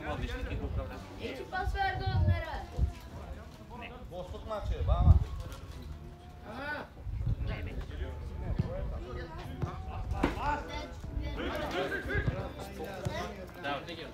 Ама виж ли го управлява? Ей, че пас verdi onlara. Не. Босток maçı, bana. Да, отиги.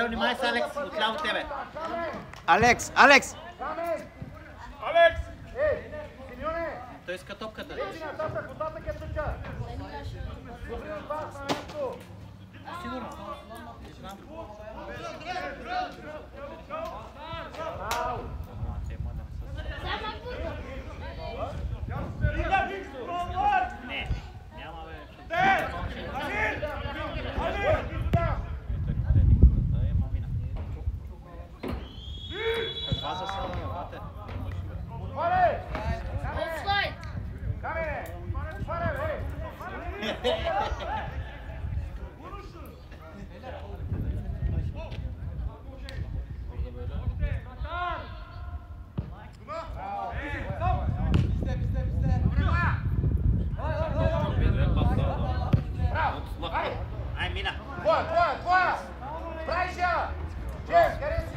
Внимай с Алекс, отляво тебе. Алекс, Алекс! Алекс! Ей, Симеоне! Той иска топката. Ей, нататък, нататък е тъча! Добри от вас на място! Сигурно. Не, няма бе. Каква засада, бате? Отваряй! Офсайд! Камене! Отваряй, ей! Ай, мина! Твоя! Прайша! Джем, къде си?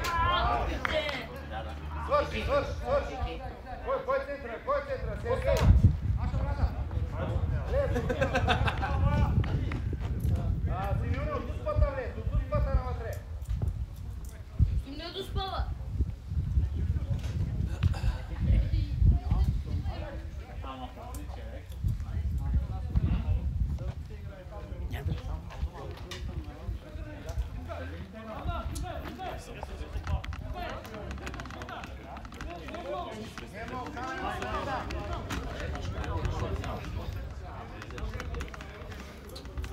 Свърши! Кой центъра? Сергей! Симеонов, дуспата влез, дуспата навътре! Не доспава.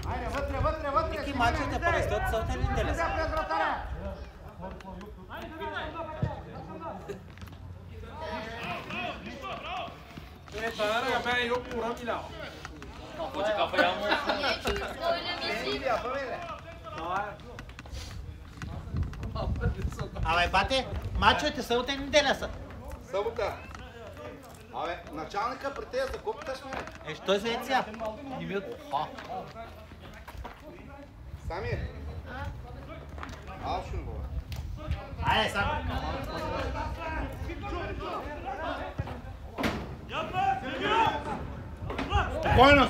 Айде, вътре! Какви мачовете порастат са от един делес? Tanrı ben yok vuramıyorum. Hoca kafaya mı? Niye çünkü söylemesin? Абе, бате, мачовете са от един делеса. Събота. Абе, началника при тези закупите сме. Що е след сега? Не ми от... Самир. Алшун бова. Айде, сам.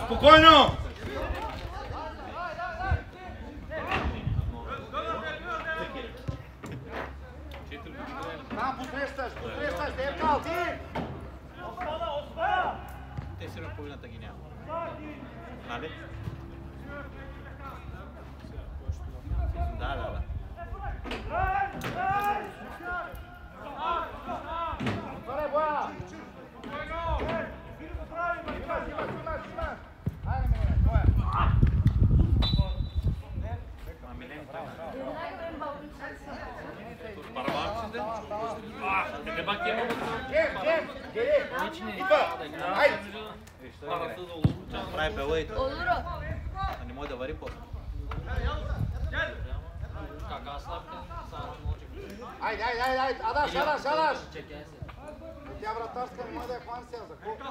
Спокойно! Посрещаш, Деркал, ти! Те сигурно половината ги няма. Нали? Да. Добре, боя! Айде, мене, боя! Парварците? Не бак има. Гем! Айде! Прави белайто. Olur o. А не може да вари после. Айде! Адаш! Тя вратарска не може да я хвани сега, за колко?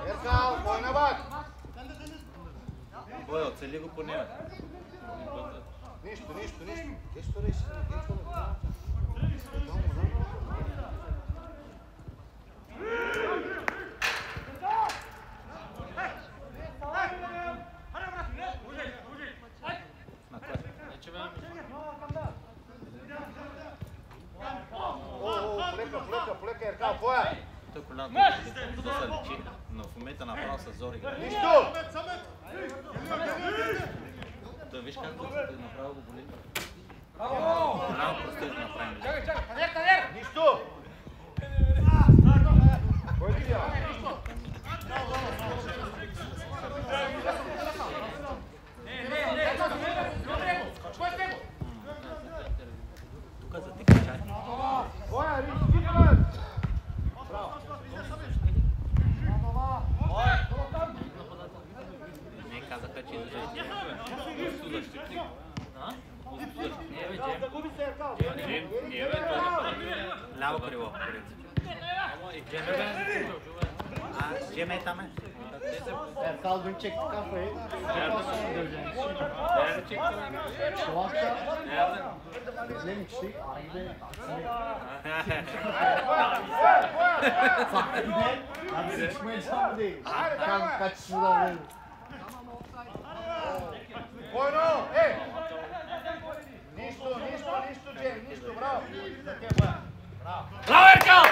Еркал, бой на бак! Бой, оцели го по нея. Нищо. Нещо реши, полека, Еркал, поя! по-голямото да се лечи, но в момента направо с Зори. Нищо! Той виж как направо го боли. Голямо прости да направим. Нищо! Кой видя? Тук за тикачари. Боя, рискиват! Не казаха, че ляво криво. Джеме там е. Erkal dün çekti kafayı. Kulakta ne içti? Sahne. Abi sıçmayacağım değil. Tam kaçışmalar değil. Bueno, ej! Нищо, Джей, нищо, браво! За те, боя. Браво, Еркал!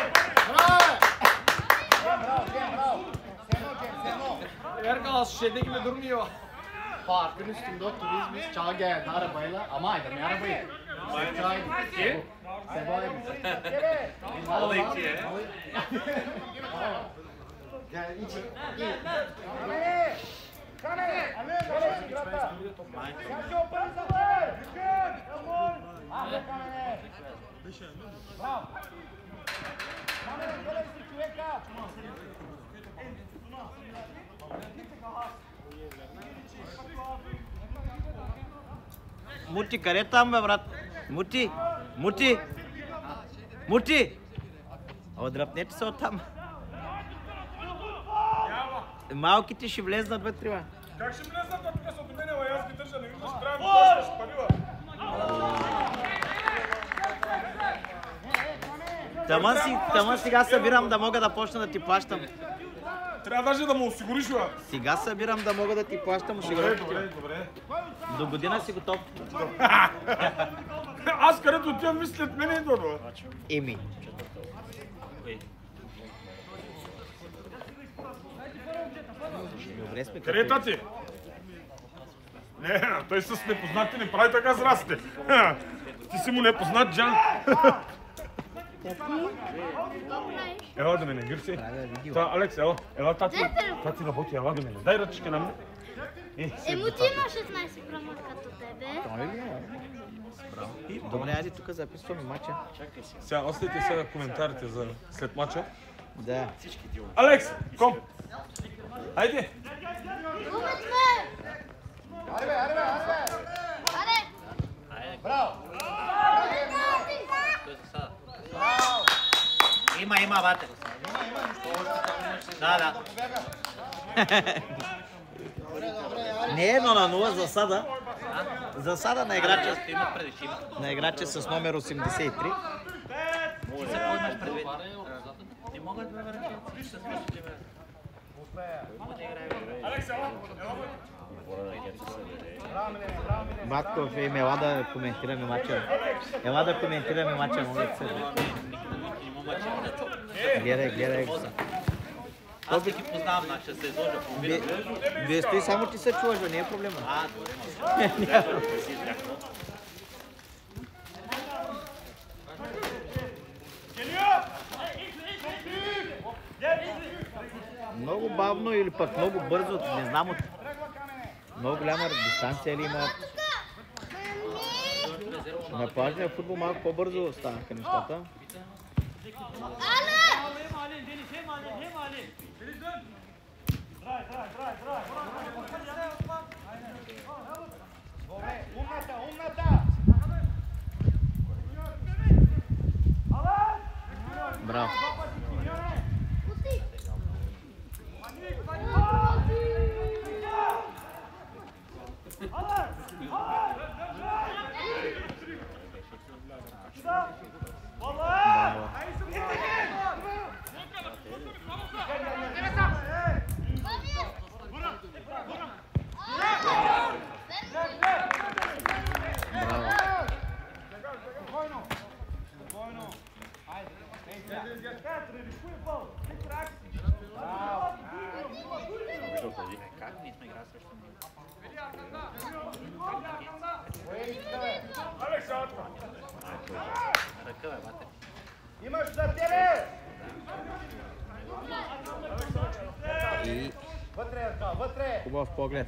Браво, Джей, браво! Сено. Erkal şeydeki gibi durmuyor. Parkın üstünde oturuyoruz biz. Çağ geldi arabayla. Ama aydın arabayı. Kim? Seba'ydı. O da iki ya. Gel içi. Камене! Камене! Играта! Сега опън за бой! Абе, Камене! Браво! Камене, гледай си човека! Мути, къде там бе, брат? Мути! Отдръпнете се оттам. Малките ще влезнат вътре, бе. Как ще влезнат, а тук са до мене, бе, аз ги държа, не виждаш, трябва да ще парила. Тама сега събирам да мога да почна да ти плащам. Трябва даже да му осигуриш, бе. Сега събирам да мога да ти плащам осигуровките. Добре. До година си готов. Аз където отивам, мисля след мене идва, бе. Еми. Добре сме. Къде е тати? Не, той с непознати не прави така с расите. Ти си му непознат, Джан. Ела да мене, гърси. Та, Алекс, ела тати. Тати работи, ела да мене. Дай ръчки на мен. Мути има 16 грама като тебе. Добре, айде тук записваме мача. Сега, оставите сега коментарите за след мача. Да. Алекс, ком! Хайде! Губетме! Аре! Аре! Браво! Има, бате. Да. Не е 0-0 засада. Засада на играча с номер 83. Не могат да ме Батков и ела да коментираме мача. Моля се. Гледай. Аз не ги познавам, ще се изложа по видео. Вие стои само ти се чуваш, не е проблема. Много бавно или пък много бързо, не знам от... Много голяма дистанция ли има? На плажния футбол малко по-бързо станаха нещата. Умната! Браво. Ръка, бе, бате. Имаш за тебе! И Вътре, Арка, вътре! хубав поглед.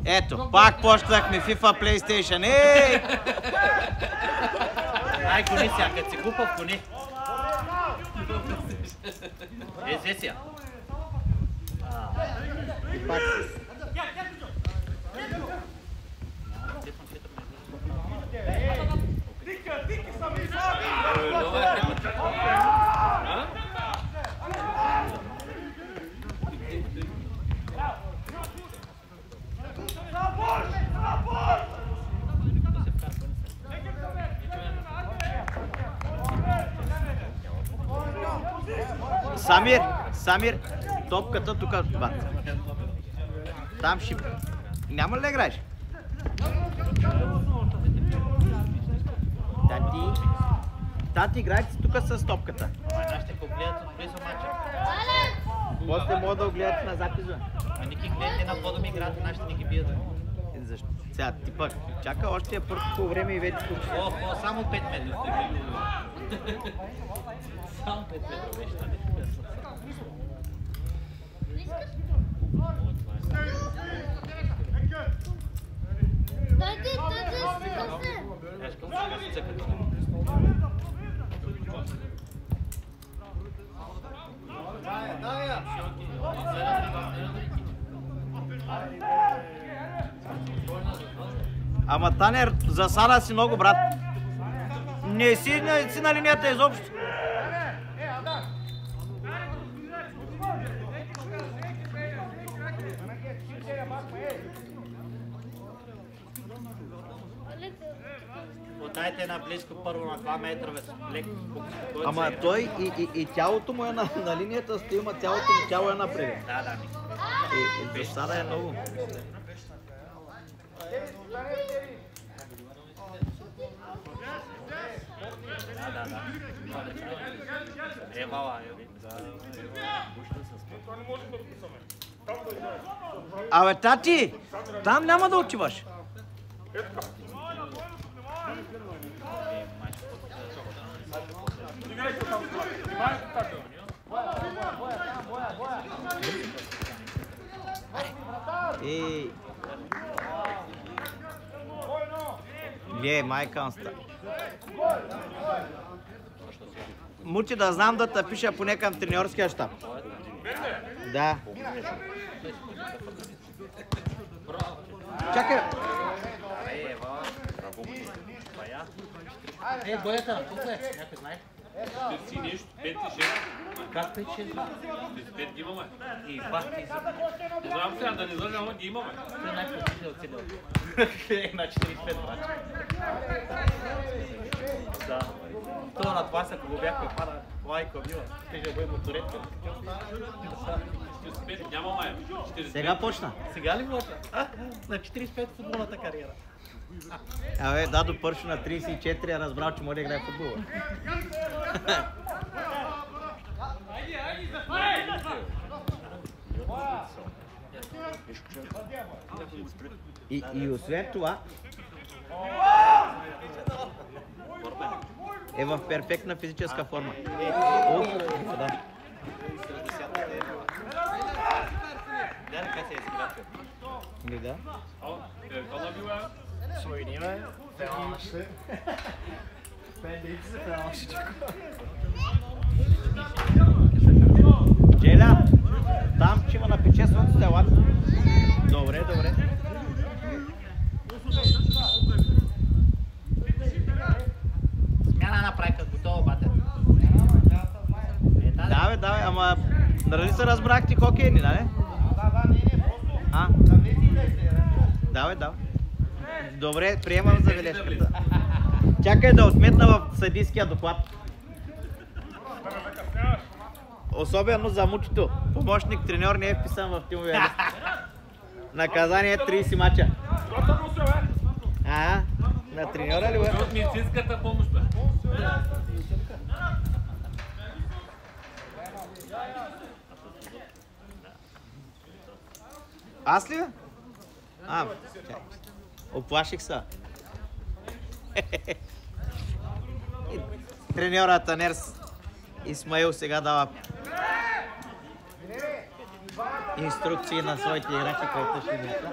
Ето, пак почнахме FIFA PlayStation. Ей! Ай, кони сега, като си глупав кони. Взе си я. И пак. Самир, топката тук, бат. Там ще... Няма ли да играеш? Тати, играйте си тук с топката. Ще го гледат от близо мача. После могат да го гледат на записа. Ники гледате на пода ми играта, нашите не ги бият. Защо? Сега ти пък чака още по време и вече тук. О, само 5 метра. Само 5 метра беше това нещо. Ама Танер, засада си много, брат. Не си на линията изобщо. Дайте на близко първо на 2 метра, леко. Ама той и тялото му е на линията, стои, ама цялото му тяло е напред. Да. И засада е много. Да. Евала, Абе, тати, там няма да отиваш. Майка онста. Мучи да знам да те пиша поне към треньорския щаб. Да. Чакай. Боята, тук е. Някой знае? Си нещо, 5-6. Как 5-6? 5 ги имаме. И бах ти за... Не знам сега да не знам, ама ги имаме. Това е най-почител цедел. На 45 мача. Да. Това на това, ако го бяхме пада, лайка била. Теже бъде моторетка. Няма май. Сега почна. Сега ли почна? На 45 футболната кариера. Абе, Дадо Пършо на 34 разбрал, че може да играе футбола. И освен това е в перфектна физическа форма. Да. Да. Slojníme, Feláši. Pendice, Felášičko. Джеля, там ще има напече слънцето, елат. Добре. Смяна направи като готово, бате. Давай, ама нали се разбрахте хокейни, нали? Да, Давай. Добре, приемам за бележката. Чакай да отметна в съдийския доклад. Особено за Мучето. Помощник треньор не е вписан в тимовия лист. Наказание 30 мача. На треньора ли бе? От медицинската помощ бе. Аз ли бе? Чай. Оплаших се. Треньорът Танер Исмаил сега дава инструкции на своите играчи, които ще мята.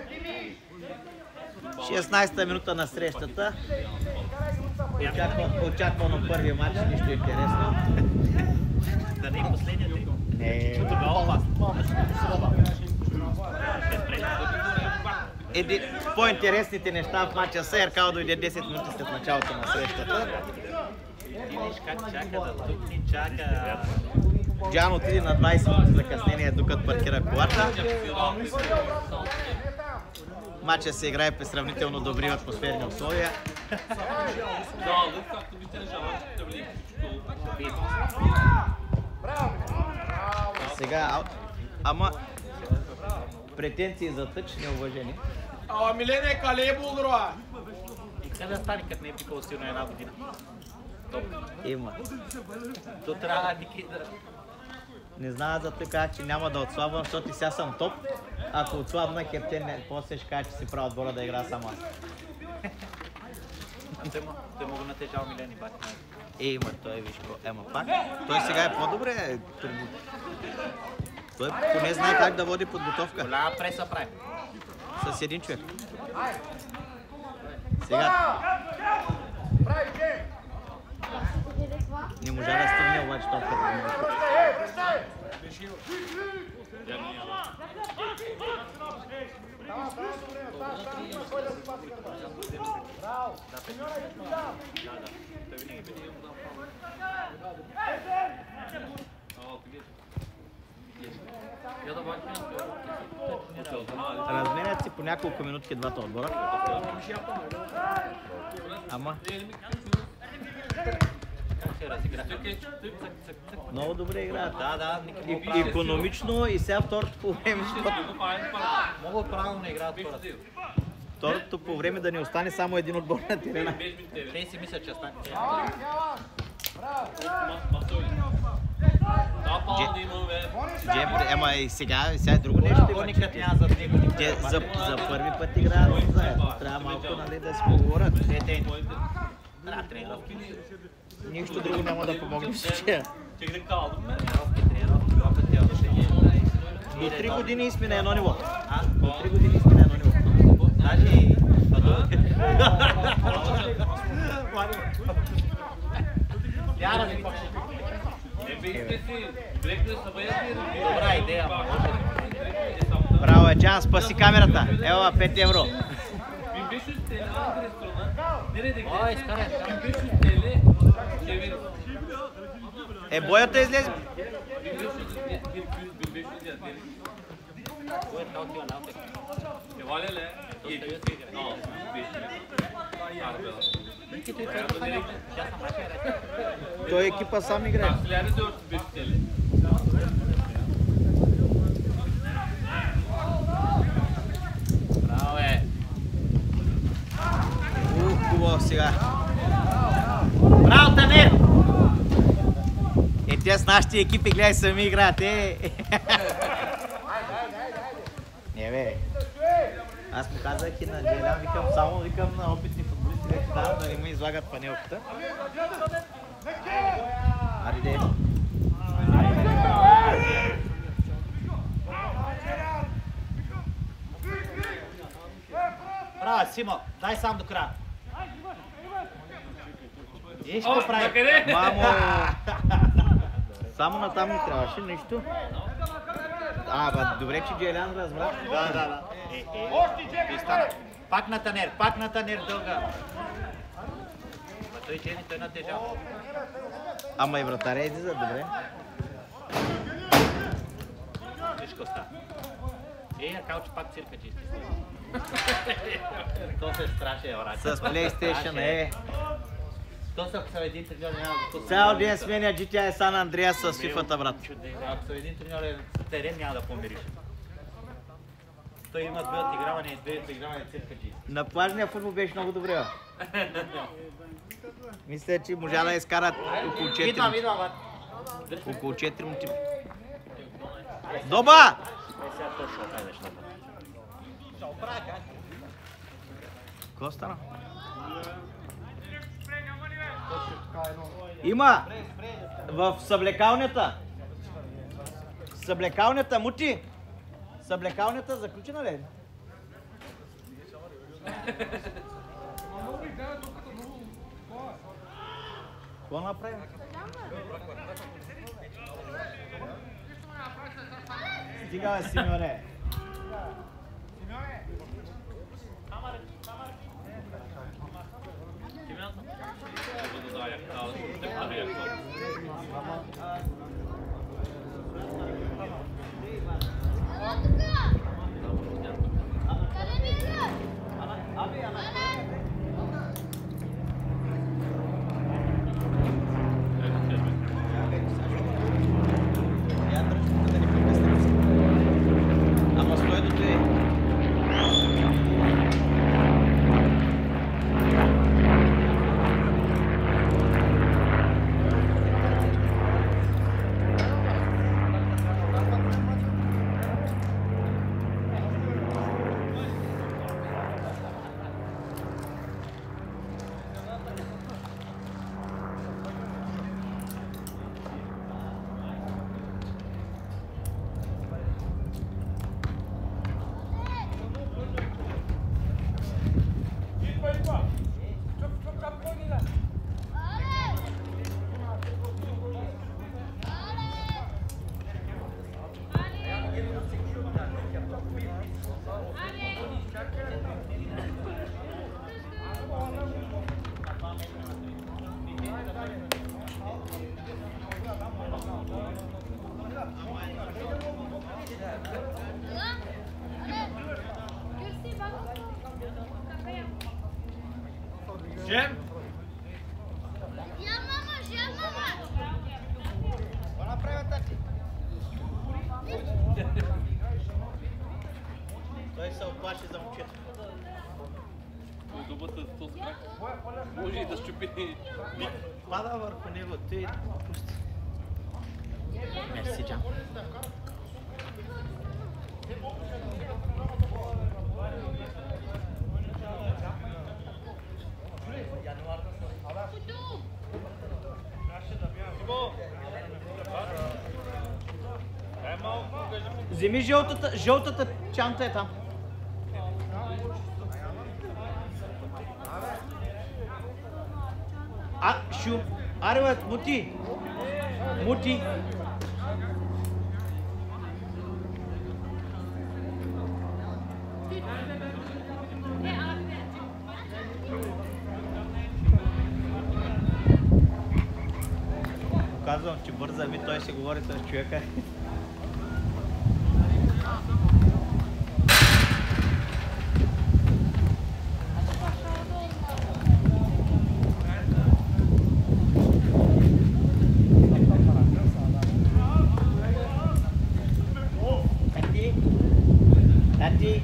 Дими, 16-та минута на срещата. Очаквано първи матч, нищо интересно. Да не е последният тъй. Не. По-интересните неща в матча са Еркал дойде 10 минути след началото на срещата. Видиш как чака да тупни, чака. Джан отиде на 20 минути закъснение, докато паркира колата. Матчът се играе при сравнително добри атмосферни условия. Сега, ама претенции за тъч, неуважение. Ама Милене, къде е Булгрова? И къде да стане, като не е пикал силно една година? Топ. Има. То трябва Ники да... Не знаят за така, че няма да отслабвам, защото и сега съм топ. Ако отслабна хептен, после ще кажа, че си правя отбора да игра сама. Той мога натежал Милени бати. Има, той виж какво. Ема пак, той сега е по-добре. Той поне знае как да води подготовка. Голяма преса прави. С един човек. Сега. Не можа да стигне обаче топката. Разменят си по няколко минутки двата отбора. Ама. Много добре играят. Да, икономично и сега второто по време. много правилно играят хората. Второто по време да не остане само един отбор на терена. Те си мислят, че стане. Ема и сега е друго нещо. Никът няма за него. Те за първи път играят заедно. Трябва малко да си поговорят. Да, тренировки. Нищо друго няма да помогне в случая. До 3 години сме на едно ниво. До 3 години сме на едно ниво. Даже добра идея. Браво, Джан, спаси камерата. Ела, 5 евро. Ой, скарай. Боята излезе. Той екипа сам играе. Браво е. Хубаво сега. Браво, Танер! Те с нашите екипи, гледай, сами играят. Не бе. Аз му казах и на Джелян, викам на опитни футболисти, вече да не му излагат панелката. Ариде. Браво, Симо, дай сам до края. Виж какво прави? Мамо! Само натам не трябваше нищо. Добре, че Джелян разбра. Да. Пак на Танер дълга. Той Джени, той натежава. Ама и вратаря излиза, добре. Виж какво става. Калчо пак цирка чисти. То се страшен, брат. С PlayStation, То са един треньор няма да пусне. Цял ден сменя GTA San Andreas с FIFA-та, брат. Ако са един треньор е терен, няма да помириш. Той има две отигравания и две отигравания циркаджи. На плажния футбол беше много добре, бе. Мисля, че можа да изкарат около 4. Видвам, около 4 минути. Доба! Какво стана? Има! В съблекалнята! Съблекалнята, Мути! Съблекалнята заключена ли? Какво направим? Стига, бе, Симеоне! Ама стой до те. Жем? Какво направя, тати? Той се оплаши за момчето. Дубата с този крак. Може и да щупи. Пада върху него, ти пусти. Мерси, Джан. Вземи жълтата чанта е там. Аре, бе, Мути! Мути! Казвам, че бърза ми, той ще говори с човека. Tati.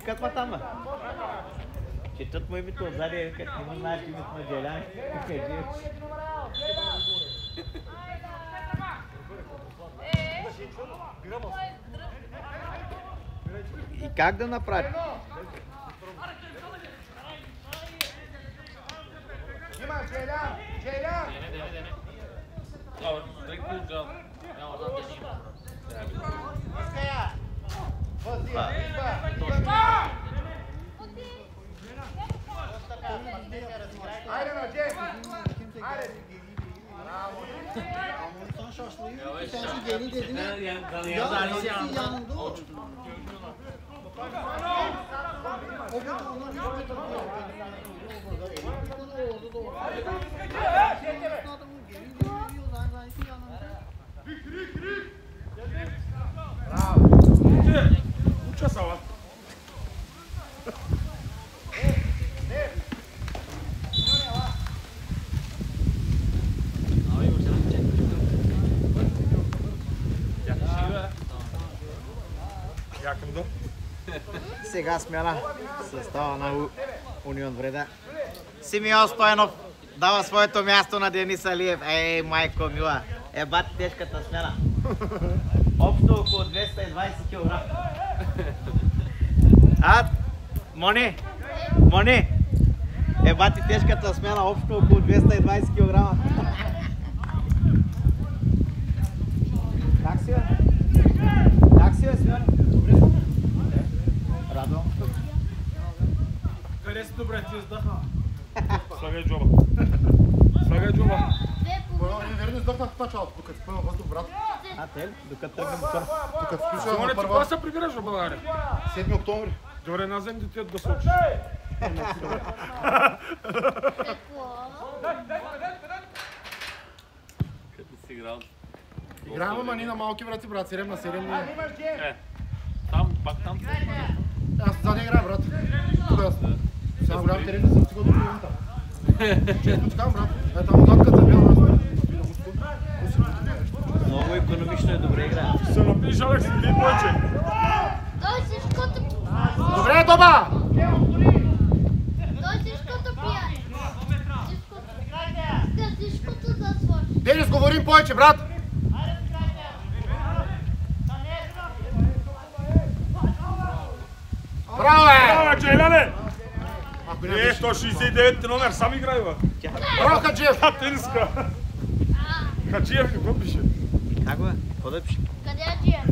каква там, бе? Четат му името отзади, като не му знаеш името на Джелян. И как да направи? Има, Джелян! Джелян! Drink cool gel. Айде на Джей! Айде! Уча сала. Якам да? Сега смяна състава на Унион Вреда. Симеон Стоянов дава своето място на Денис Алиев. Ей, майко мила, бати тежката смяна. Общо около 220 кг. Мони, бати тежката смяна, общо около 220 кг. Как си, бе? Как си, бе, Смяна? Добре. Радо. Къде си добре, ти издъхна? Слагай джоба. Слагай джоба. Верно издъхнах в началото, докато спъна въздух, брат. Те, докато тръгнем мотор. Докато включвам Симоне, на ти кога първа се прибираш в България? 7 октомври. Добре, назем детето да се учиш. Къде си играл? Играем, ама ние на малки врати, брат, 7 на 7 ние. Там, пак там. Аз отзади играя, брат. Тук аз. Сега голям терен не съм стигал до клиента. Често чекам, брат. Там отзад като забил, аз Много икономично и добре играе. Се напиш, Алекс, ти повече. Той всичкото... Добре, Доба! Той всичкото пие. Всичкото да свърши. Денис, говорим повече, брат! Браво, бе! Браво, Джейляне! Ако не 169 номер, сам играй, бе. Браво, Хаджиев! Тениска. Хаджиев, какво пише? Как, бе? Какво да пише? Къде е Джия?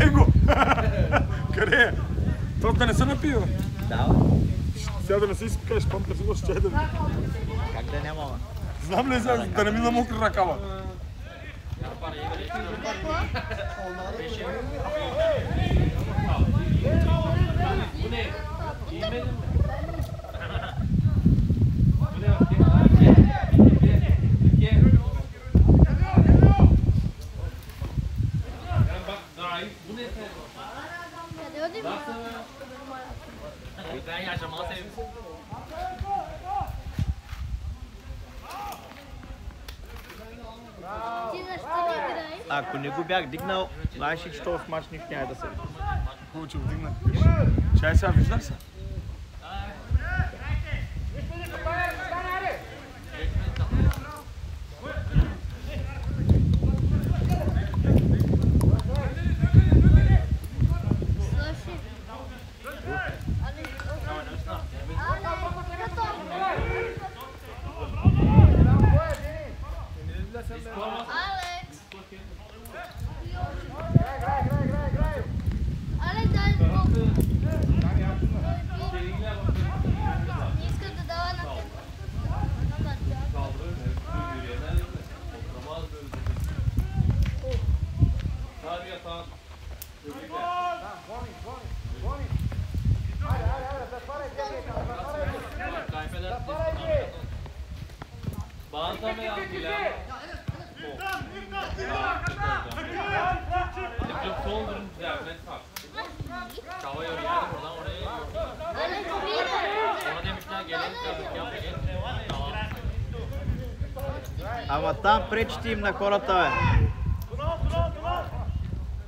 Его! Къде е? То да не се напие, бе. Да, бе. Сега да не се изпикаш, пампер, сигурно ще да ви. Как да няма, бе? Знам ли сега, да не ми на мокри ръка, бе. Къде отива? Ти защо не играеш? Ако не го бях дигнал, знаеш ли, че този мач нищо няма да се види. Хубаво, че вдигнах. Чай сега, виждаш се? Слушай. Алекс! Алекс, дай колко? Не иска да дава на теб. Алекс, Ама там пречите им на хората, бе.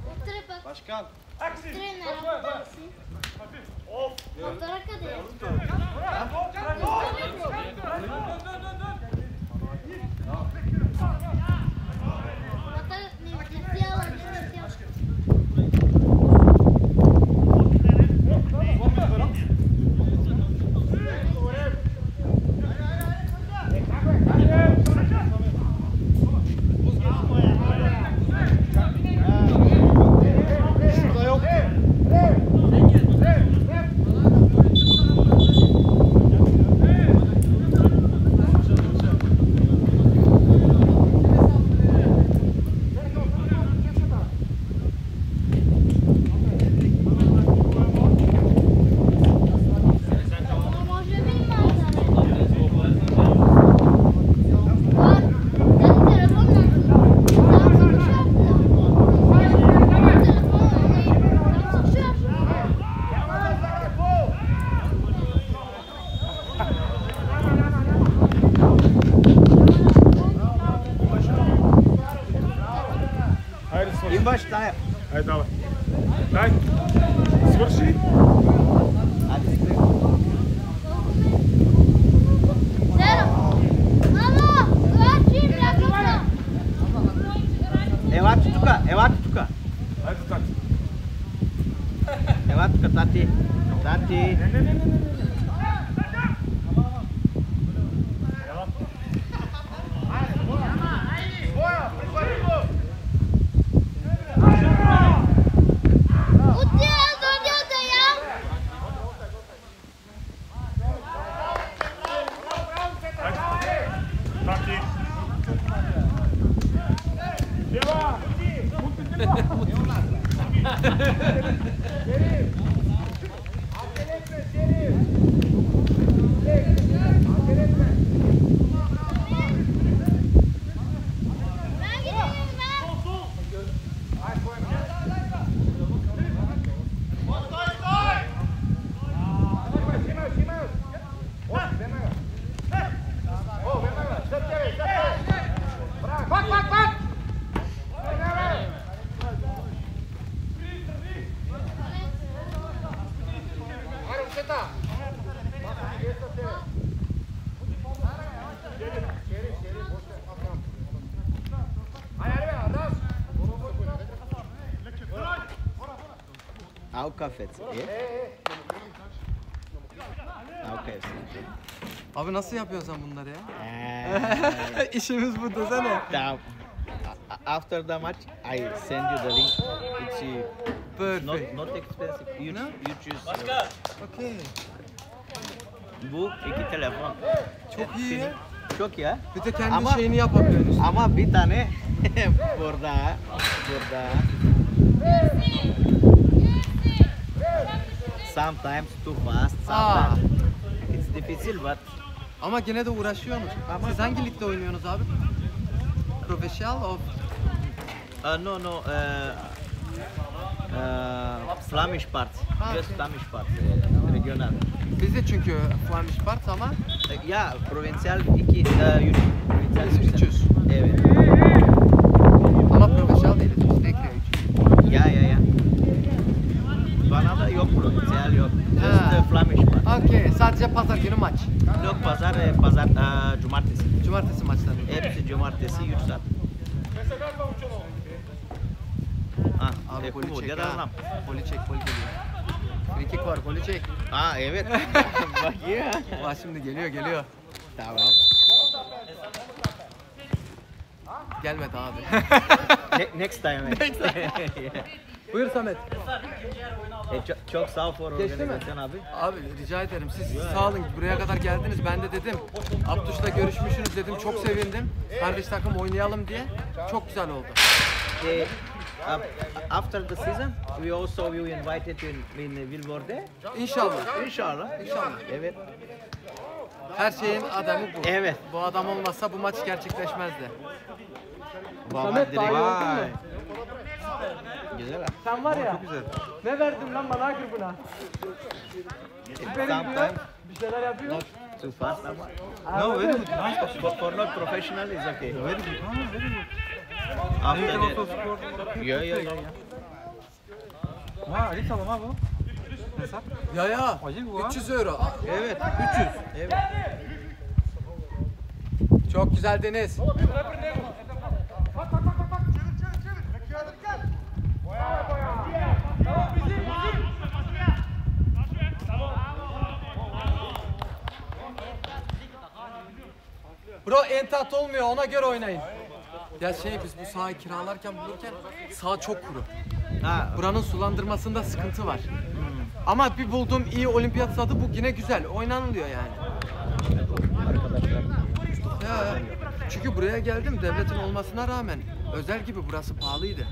Утре пък тренера си. Motora kadar. Имаш тая. Айде, давай. Дай. Свърши. Айде, спри. Мамо, глачи млякото. Елате тука, елате тука. Айде, тати. Елате тука, тати. Тати. Тати. Дева! Au kafet. Au kafet. Abi nasıl yapıyorsun sen bunları ya? İşimiz bu desene. Tamam. After the match, I send you the link. It's Perfect. not expensive. You choose. Okay. Bu iki telefon. Çok iyi ya. Çok ya. Bir de kendi Ama- şeyini yapabiliyorsun. Ama bir tane burada. Sometimes too fast. Sometimes it's difficult, but Ama gene de uğraşıyorsunuz. Siz hangi ligde oynuyorsunuz abi? Professional of no. Flemish part. Ah, Just okay. Flemish part. Regional. bizde çünkü Flemish part ama Ya provincial 2 provincial Biz 300. Evet. ama professional değiliz. Bizde ekliyor 3. Ya. Bana da yok provincial yok. Ha. Just Flemish part. Okay, sadece pazar günü maç. Yok pazar cumartesi. Cumartesi maçları. Hepsi cumartesi 3 saat. Abi golü bu çek ya da ha. anlam. Golü çek, gol geliyor. Free kick var, golü çek. Evet. Bak ya. Bak şimdi geliyor. Tamam. Gelmedi abi. Next time. Buyur Samet. Çok sağ ol for Geçti mi? organizasyon abi. Abi rica ederim. Siz sağ olun. Buraya kadar geldiniz. Ben de dedim. Abduş'la görüşmüşsünüz dedim. Çok sevindim. Kardeş takım oynayalım diye. Çok güzel oldu. After the season, we also will invited in Vilvorde. İnşallah. İnşallah. Evet. Her şeyin adamı bu. Evet. Bu adam olmazsa bu maç gerçekleşmezdi. Samet direkt. Vay. Güzel ha. Sen var ya. Çok güzel. Ne verdin lan bana grubuna? Sometimes Bir şeyler yapıyor. not too fast ama. No, very good. For not professional is okay. Very good. Very good. After that. Yeah. Ha, Ali tamam abi. Ya 300 euro. Evet 300. Evet. Çok güzel Deniz. Bro entat olmuyor, ona göre oynayın. Ya biz bu sahayı kiralarken bulurken saha çok kuru. Ha, Buranın sulandırmasında sıkıntı var. Ama bir bulduğum iyi olimpiyat stadı bu yine güzel, oynanılıyor yani. Ya, çünkü buraya geldim devletin olmasına rağmen özel gibi burası pahalıydı.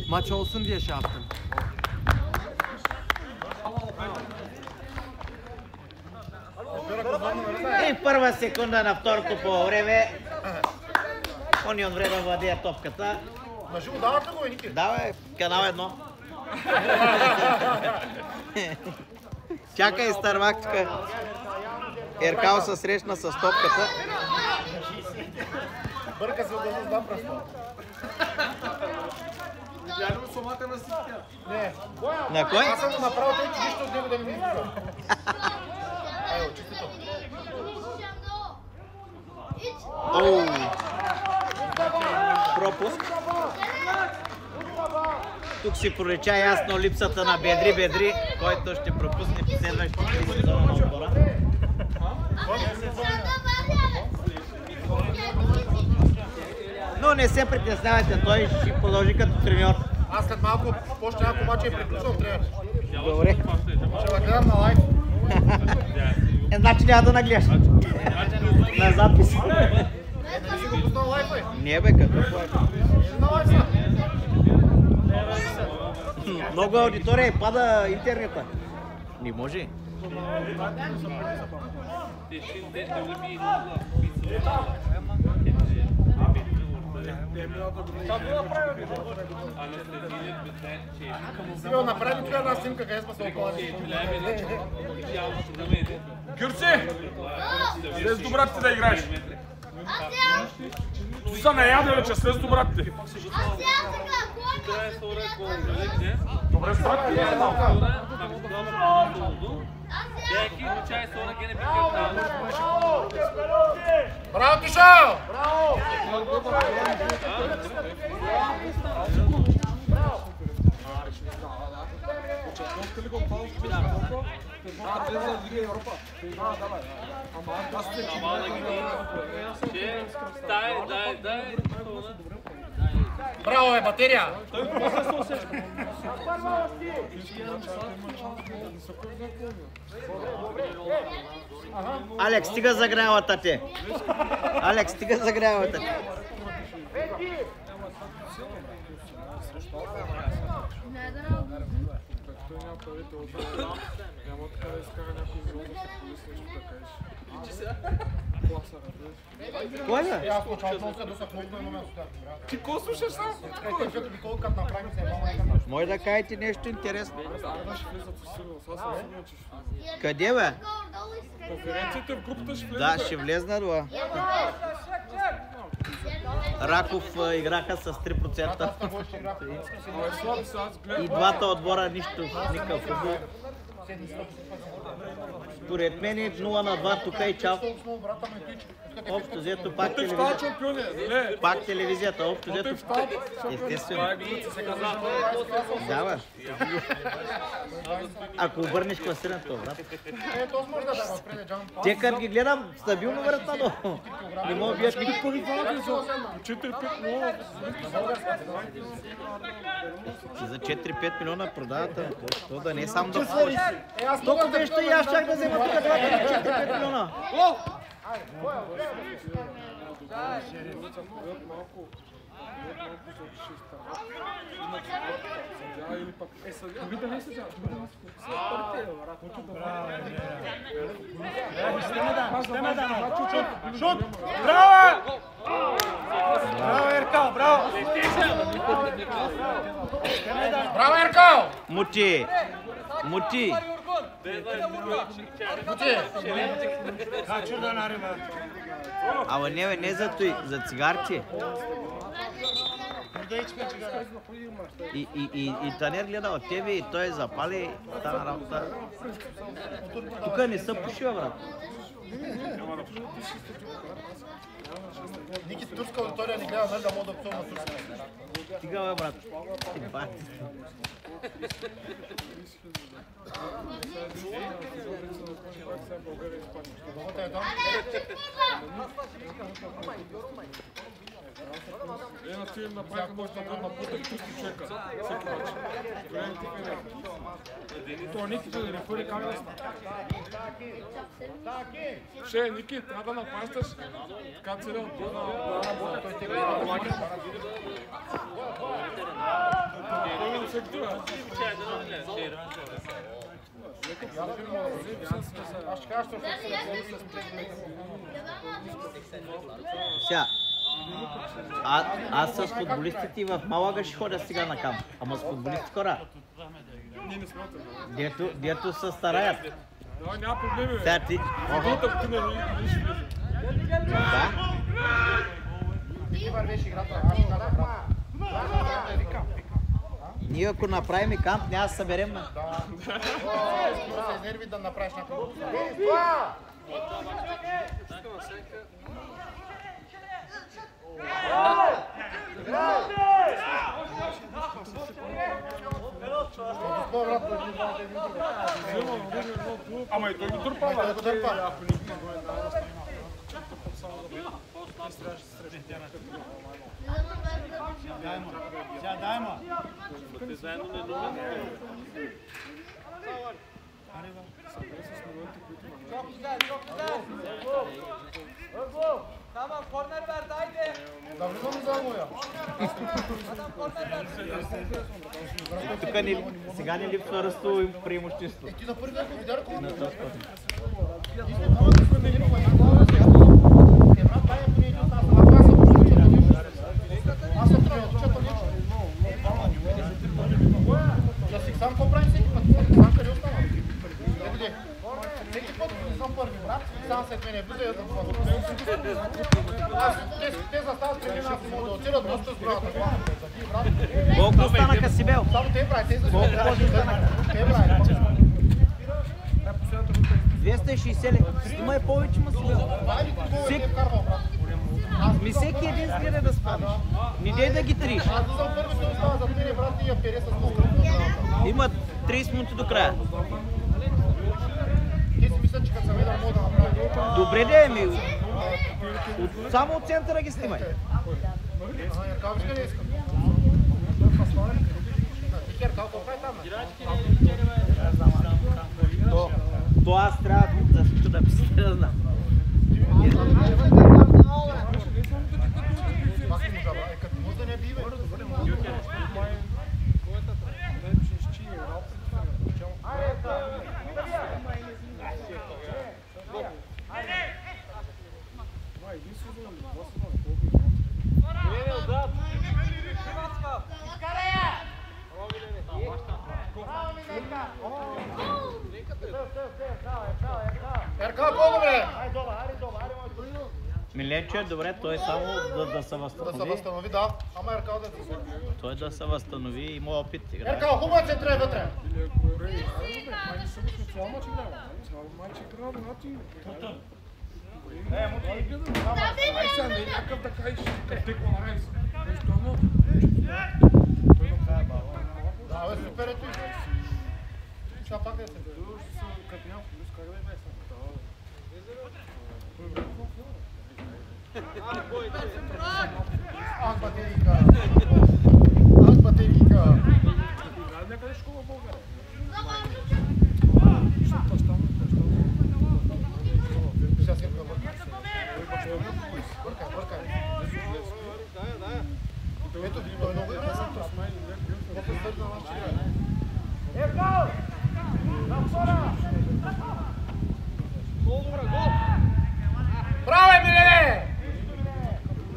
Maç olsun diye şey yaptım. И в първа секунда на второто по време Унион време владея топката. На живо давате го, Ники? Да, бе, канал 1. Чакай, Старвакчка. Еркал се срещна с топката. Бърка се да знам просто. Не. На кой? Аз съм го направил, той че нищо от него да не ми излиза. Айо, чистито. Пропуск. Тук си пролича ясно липсата на Бедри, който ще пропусне последващите сезона на отбора. Но не се притеснявайте, той ще продължи като треньор. Аз след малко, още няколко мача и приключвам тренер. Добре. Ще ме гледам на лайв. Значи няма да нагледаш. На запис. Не си го пуснал лайв, бе. Не бе, какъв лайв? На лайв са. Много аудитория и пада интернета. Не може. Сибил, направи тук една снимка, къде сме се околани. Гюрци! Слез до брат ти да играеш. Ти са не яде вече, слез до брат ти. Добре, с брат ти е малко. Браво, Тишо! Браво, батерия! Алекс, стига загрявата ти. Алекс, стига загрявата ти. Кой е? Аз почвам много се досък много на място. Ти ко слушаш сам? Като Никол, като направим се едно майка. Може да кажете нещо интересно. Къде бе? Конференцията в групата ще влезе. Да, ще влезнат бе. Раков играха с 3%. И двата отбора нищо, никакъв футбол. Според мен 0-2 тук и чао. Общо взето пак телевизията. Пак телевизията, общо взето. Естествено. Да, бе. Ако обърнеш класирането, брат. Те като ги гледам, стабилно върта, но не мога бият никакво рифалки. За 4-5 милиона продавате. То да не е само да купиш. Толкова нещо и аз чак да взема тук 4-5 милиона. Шут! Браво! Браво, Еркал, браво! Браво, Еркал! Мути! Мути! Ама не бе, не за той, за цигарче. И Танер гледа от тебе и той запали тази работа. Тук не са пушива, брат. Ники турска аудитория ни гледа, нали да мога да псувам на турска. Стига, бе, брат. Една ти направиха може да напутат чисти човека. Всеки начин. Това Ники да рефери как да стане. Ще, Ники, трябва да напащаш така целият отбор да работи. Той те гледа лагер. Той не се гледа. Аз ще кажа, Сега, аз с футболистите в Малага ще ходя сега на камп. Ама с футболисти хора. Дето се стараят. Да, няма проблеми, бе. Сега ти... Другата година не ще влезе. Да? Ники вървеш играта, аз ще кажа брат. Ние ако направим камп, няма да съберем. Да се изнерви да направиш някакво. Ама и той го дърпа, Tamam, korner ver, haydi. Да влизам за моя. Тук сега не липсва ръстово преимущество. Ти за първи го видя ръководно. Аз съм сам какво правим всеки път? Сам къде остава? Всеки път не съм първи брат, сам след мене влиза и да това. Те застават преди нас, могат да отидат доста с голямата глава. Колко останаха, Сибел? Само те прави, те Колко ходи останаха? Те прави. 260 ли? Има и повече, ма, Сибел. Ми всеки един гледа да спадеш. Не дей да ги триш. Аз да съм първи, ще остава зад мене брат и я пере с много. Има 30 минути до края. Те си мислят, че като съм едър мога да направя. Добре де, ми. Само от центъра ги снимай. Яркал, виж къде искам. Ти Яркал, какво прави там? То аз трябва да писате да знам. Пак не можа, брат. Като може да не биве. Яркал, по-добре! Миленчо е добре, той само да се Да се възстанови. възстанови, да. Ама Яркал да се Той да се възстанови, има опит. Яркал, хубаво е център вътре. Да, бе, супер е той. Сега пак да се Ах, батерийка! Ах, батерийка! Сейчас я въркай. Ето, той е много интересен. Някой свързан на че играе. Еркал! Напора! Браво, Емилине!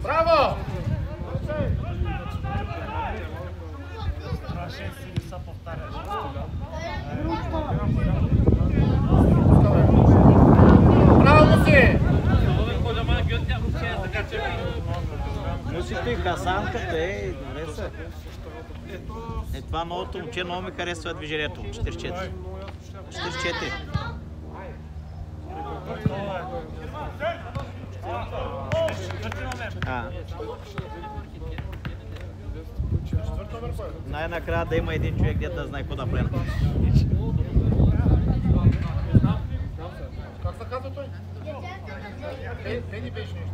Браво! Браво, Муси! Мусито и касанката е, добре са. това новото момче много ми харесва движението. 4-4. 4-4. Най-накрая да има един човек, дето да знае какво да прави. Как се казва той? Еди беше нещо.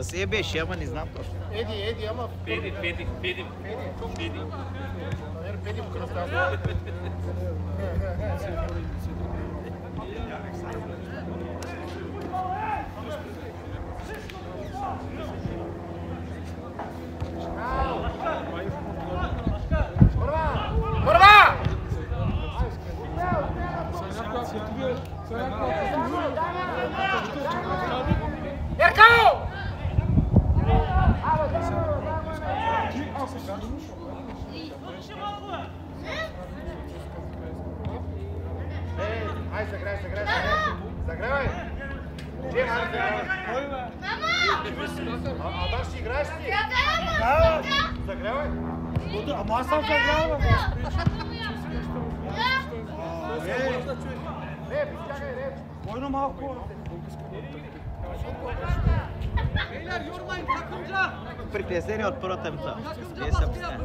С Е беше, ама не знам точно. Еди, ама... Педи. Педи му разказва. Борба! Еркал! Ай, заграй. Загравай! Где надо загравай? А ще играеш ти? Загравай! Ама аз съм загравал, Бойно малко. Притеснени от първата мита. Те са постоянни.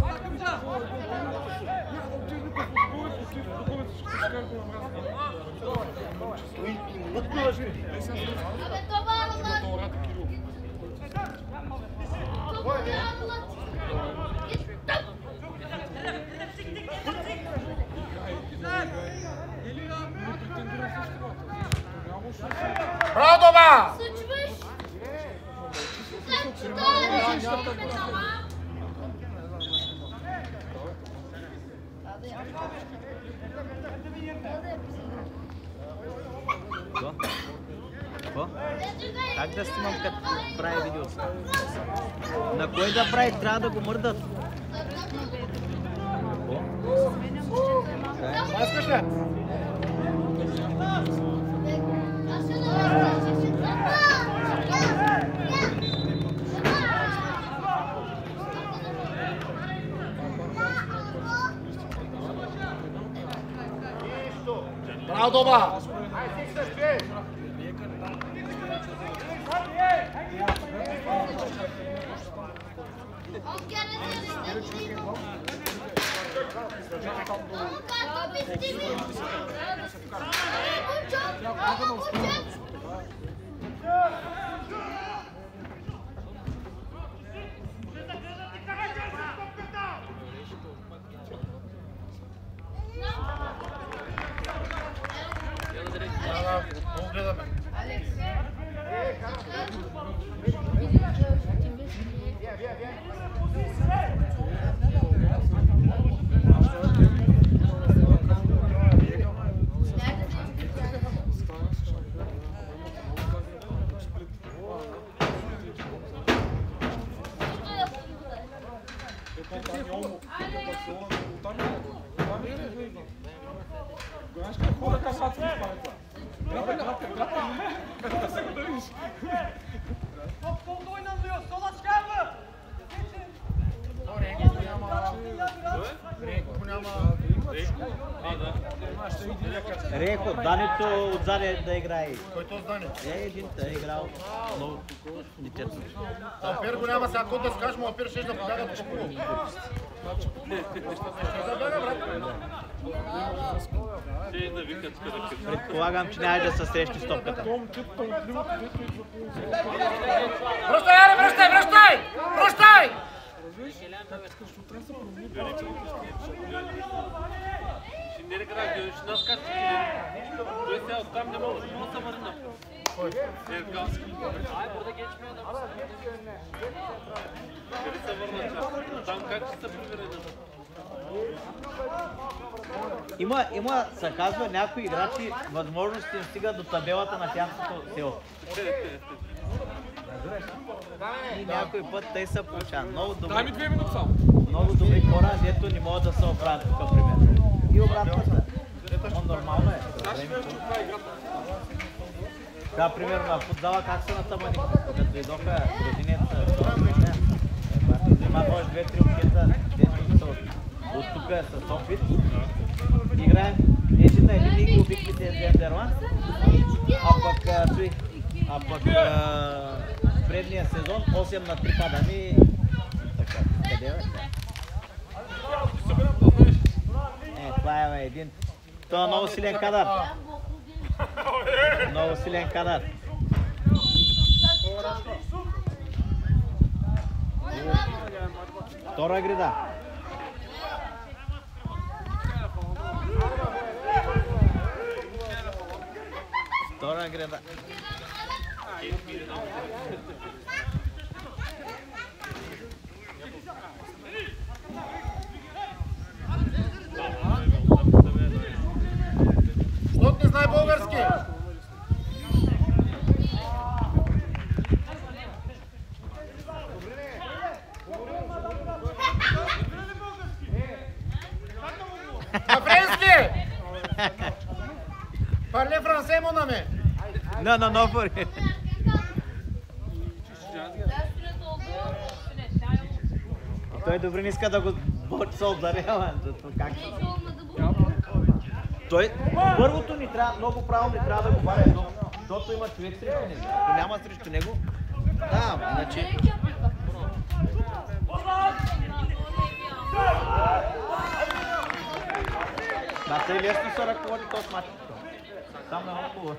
Браво, дома! Какво? Как да снимам като прави видео? На кой да прави? Трябва да го мърдат. Маскаш ли? Браво, дома! Рейко, Данито отзаде да играе. Който Дани? Един е играл много детето. Апер го няма, сега кой да скажеш, му Апер ще да побяга до школу. Предполагам, че няма да се срещи с топката. Връщай, аре, връщай! Връщай! Не рекрах, ще нас кажа, той сега оттам не може да се върна. Еркалски. Къде се върна? Там как ще се проверя? Има, се казва, някои играчи възможности им стигат до табелата на тяхното село. И някой път те са получават. Много добри хора, дето не могат да се оправят тук, пример. И обратно са. Нормално е. Да, примерно на футзала как се натъмани, като дойдоха родинеца, има може 2-3 обкета, дето са От тук с опит. Играем един на един и обиквите Дерман. А пък предния сезон 8 на 3 падаме. Така, къде бе? Това е един. Това е много силен кадър. Много силен кадър. Втора грида. Втора грида. Що не знае български? На френски! Parle français, mon ami! No, for той добре не иска да го се ударява. Той първото ни трябва, много право ни трябва да го варя едно, защото има човек срещу него. Ако няма срещу него, да, иначе... Да, тъй лесно се ръководи този мач. Там на много хубаво.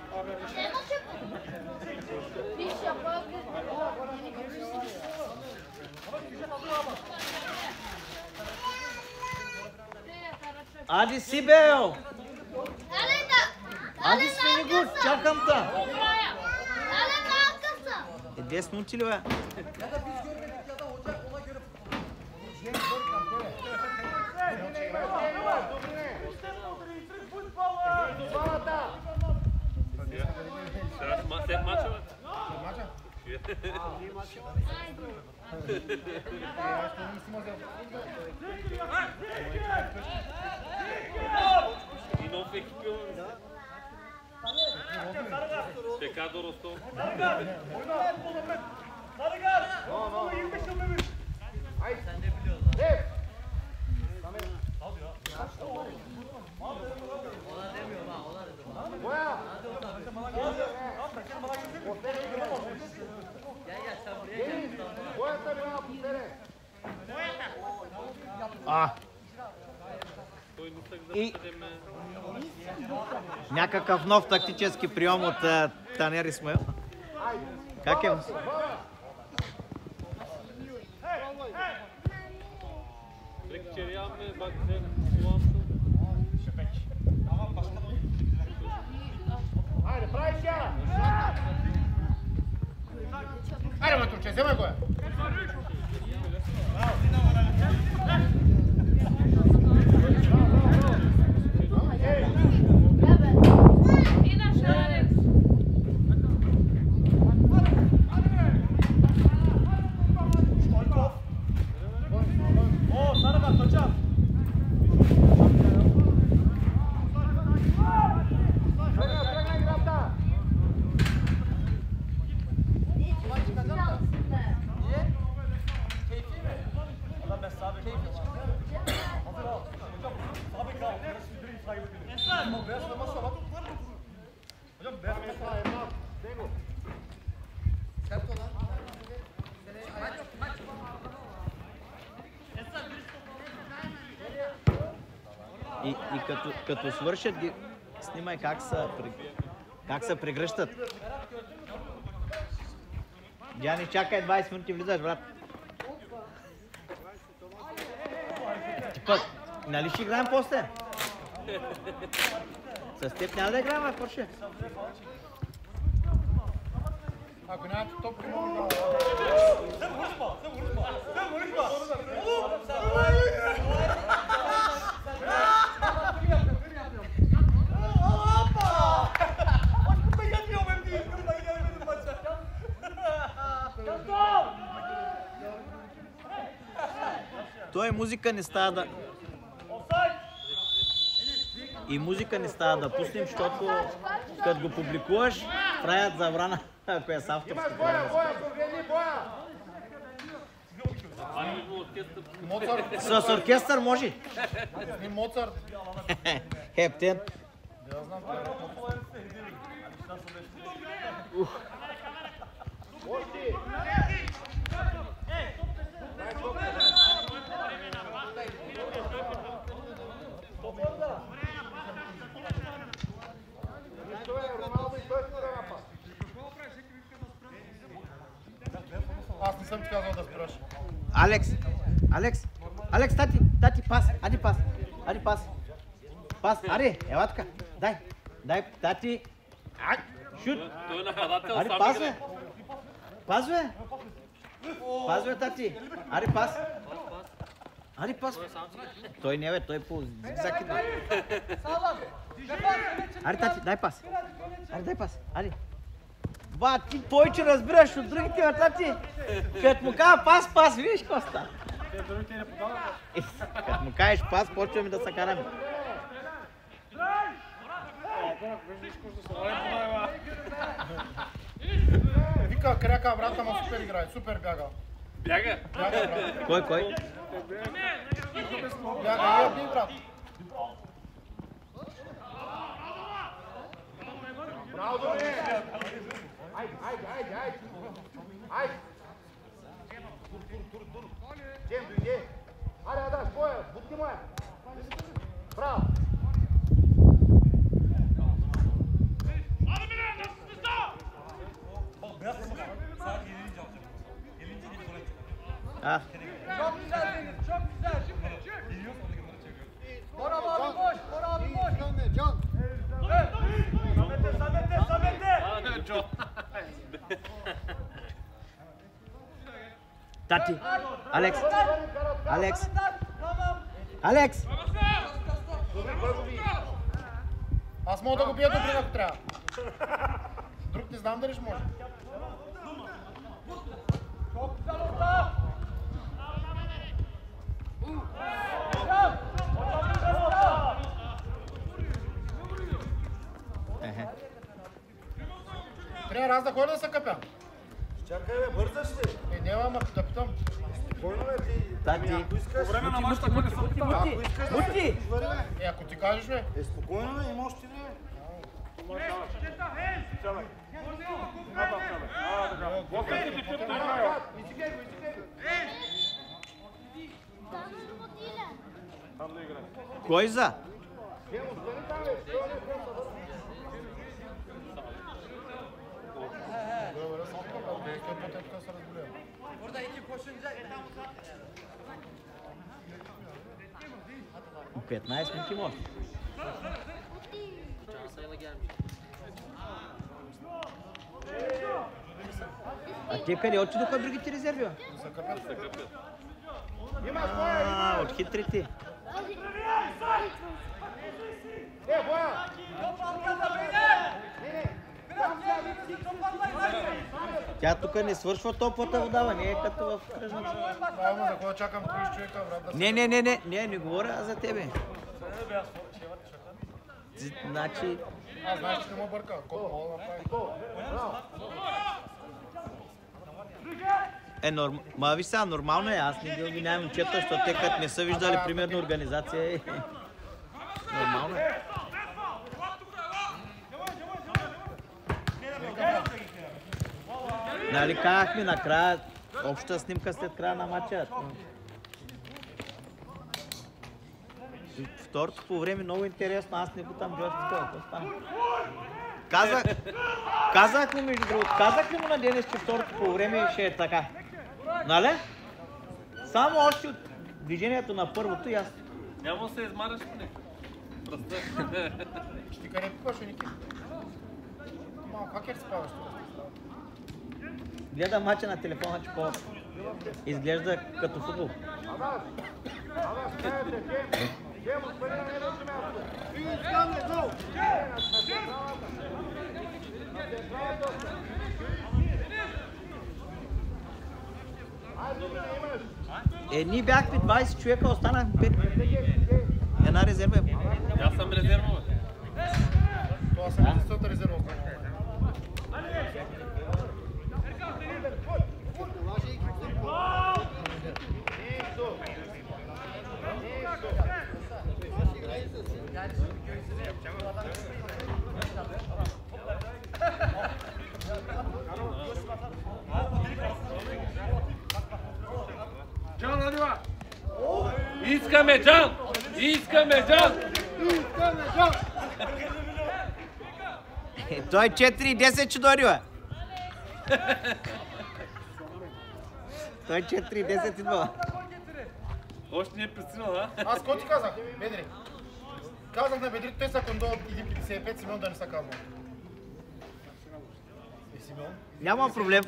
Ади си, бео! Ади смени го, чакам те! 10 минути ли, бе? След мача, бе? И нов екипил. Пекадо Ростов. И някакъв нов тактически прием от Танер Исмаил. Как е? Хайде, прави сега! Хайде, Матурче, вземай го! И като свършат, ги снимай как се прегръщат. Джани, чакай 20 минути, влизаш, брат. Ти пък, нали ще играем после? С теб няма да играем, а Порше? Ако нямате топки, мога Той музика не става да... И музика не става да пуснем, защото като го публикуваш, правят забрана, ако е с авторски. Ами има оркестър. Моцарт. С оркестър може. Не Моцарт. Хептен. Да, я знам това. Аз не съм ти казал да спираш. Алекс, тати, пас, ади пас, аре, ела тука, дай, тати, шут, Той е нападател, аре, сам пас, играе. пас, бе, тати, аре, пас, той не бе, той по зигзаг идва. Аре, тати, дай пас, аре. Ба, той че разбираш от другите, бе, тати, като му кажа пас, видиш какво става? Като му кажеш пас, почваме да се караме. Вика, кряка брата, ма супер играе, супер бяга. Бяга. Бяга, брат. Кой? Бяга, я бий, брат. Браво, добре! Айде! Джем, дойде! Аре, Адаш, боя, будки моя! Браво! Çok güzel. Bora abi boş. Can. Samet'e. Tati, Alex. Аз мога да го бия добре, ако трябва. Друг не знам дали ще може. Çok güzel orta. Трябва раз да ходя да се къпя. Чакай бе, бързаш ли? Няма, ма да питам. Спокойно бе ти. Тати. Ако искаш, Мути! Ако ти кажеш бе. спокойно бе, има още време. Кой за? Burada iki koşunca tam 15 минути може. А те къде отидоха другите резерви? От хитрите. Тя тук не свършва топлата вода, не е като в кръжната. Ама за кога чакам 30 човека, брат, да Не говоря за тебе. Значи... Аз знаеш, че не му бърка. Колко мога да направи? Ма виж сега, нормално е, аз не ги обвинявам момчета, защото те като не са виждали примерно организация. Нормално е. Нали казахме накрая, обща снимка след края на матча. Второто по време много интересно, аз не го там гледах какво стана. Казах му между другото, казах ли му на Денис, че второто по време ще е така? Нали? Само още от движението на първото и аз. Няма да се измараш по него. Просто. Ще ти къде пипаш, Ники? Малко, как е да спаваш тук? Гледа мача на телефона, че по изглежда като футбол. Ние бяхме 20 човека, останахме 5. Една резерва е. Аз съм резерва. Това съм единствената резерва. Искаме Джан! Искаме Джан! Той 4-10 че дойде, бе. Той 4-10 идва. Още не е пристигнал, а? Аз какво ти казах, Бедри? Казах на Бедри, той са към до 1,55, Симеон да не са казвал. Симеон? Няма проблем.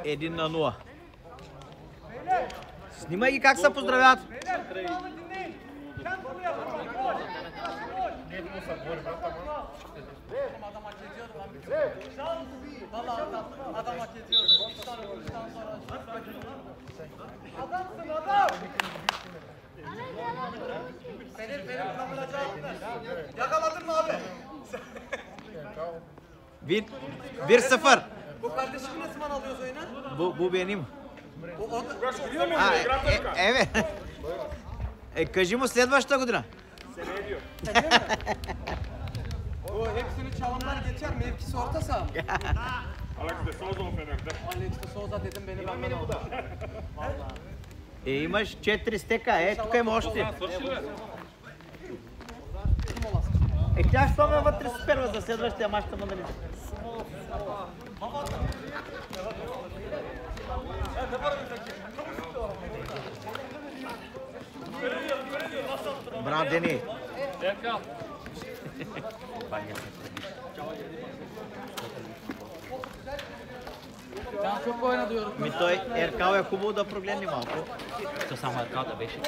Един на 0. Снимай ги как се поздравяват. Yakaladın mı abi? 1-0. Bu kardeşimi ne zaman alıyoruz oyuna? Bu benim. Biliyor mu? Evet. Кажи му следващата година. O hepsini çalanlar geçer. Mevkisi orta saha mı? Alex de Souza o Fener'de. Alex de Souza dedim beni benden aldı. Имаш 4 стека. Тук има още. Тя ще ме вътре с първа за следващия мач да мандалите. Браво, Дени! Çok oyna diyorum. Той Еркал е хубаво да прогледне малко. То само Еркал да беше.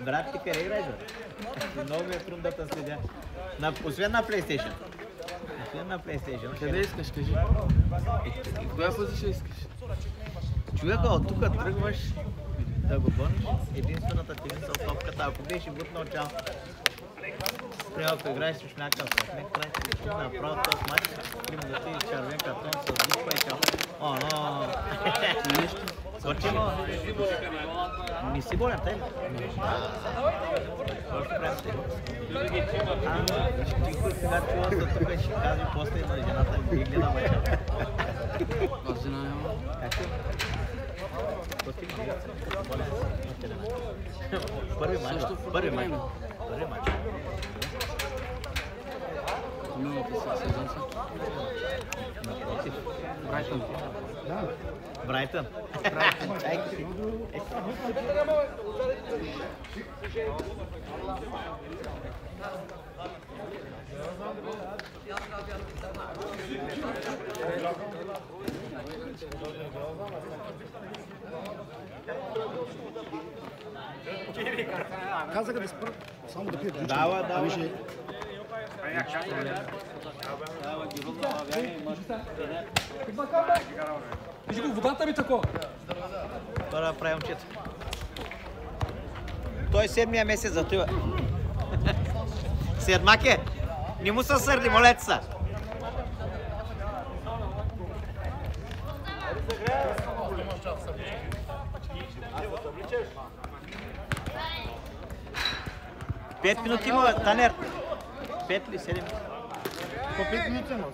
Брат ти Перейра е. Много ми е трудно да те следя. Освен на PlayStation. Освен на PlayStation. Къде искаш, кажи? Коя позиция искаш? Човека от тук тръгваш да го бърнеш. Единствената ти мисъл топката, ако беше бутнал чал. Примерно, ако играеш с някакъв съотник, трябва да направо този матч, примерно да ти червен картон с дупа и чал. О, но... Скочимо. Не си болен, тъй ли? Още правим те. Тихо, сега чува за тук и ще кажи после на жената ми ги гледа мача. Аз жена няма. Как е? Първи матч. Първи матч. Първи матч. Миналата сезон са. Напротив. Брайтън. Брайтън. Чайки си. Казаха да спра, само да пият. Дава. Виж го, водата ми тако. Това да прави момчето. Той 7-я месец затива. Седмак е. Не му се сърди, молете се. Пет минути има, Танер. 5 ли 7? По 5 минути има.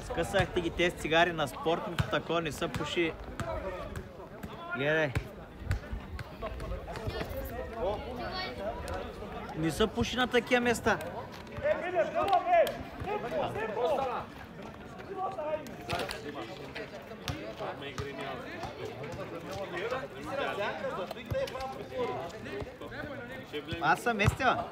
Скъсахте ги тези цигари на спортното, такова не са пуши. Гледай. Не са пуши на такива места. Аз съм местила.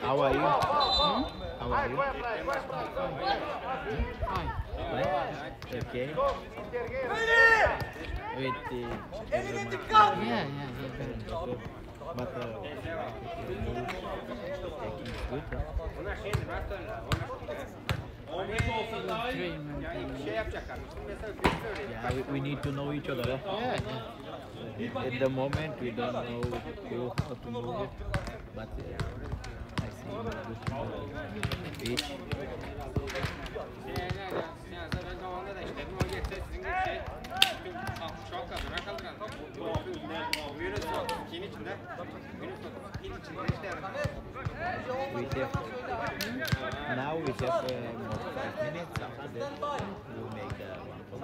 Ала How are you? Fine. Okay. With the Yeah. but taking is good. Yeah, we need to know each other. At the moment, we don't know how to move it, but I see good each. Now we have more 5 minutes. After that, we'll make the one for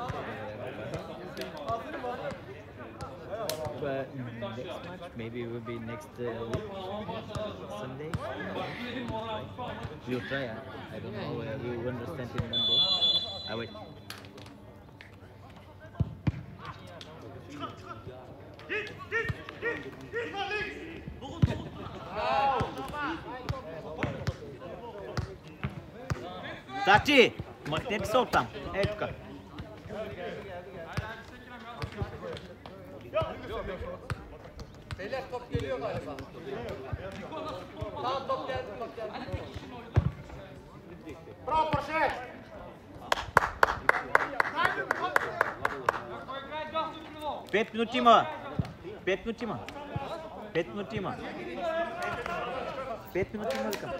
but next match maybe will be next week, Sunday. We'll try. I don't know. We will understand it Monday. I wait. Tati, mantém de soltar. Época. Beyler top geliyor galiba. Tamam top geldi. Bravo Poşet. 5 minutinhos. 5 minutinhos. 5 minutinhos. 5 minutinhos, Lucas.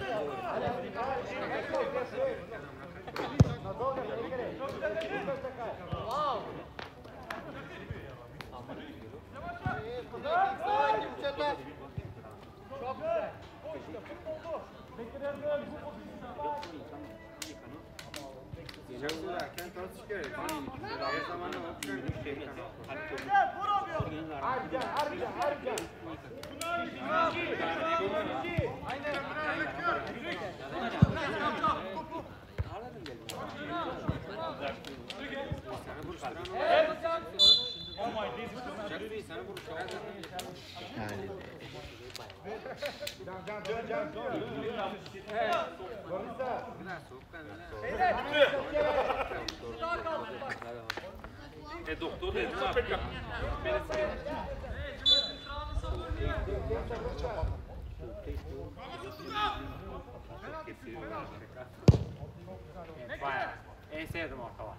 Doktor dedi ne yapıyor? Bayağı. En sevdim ortala.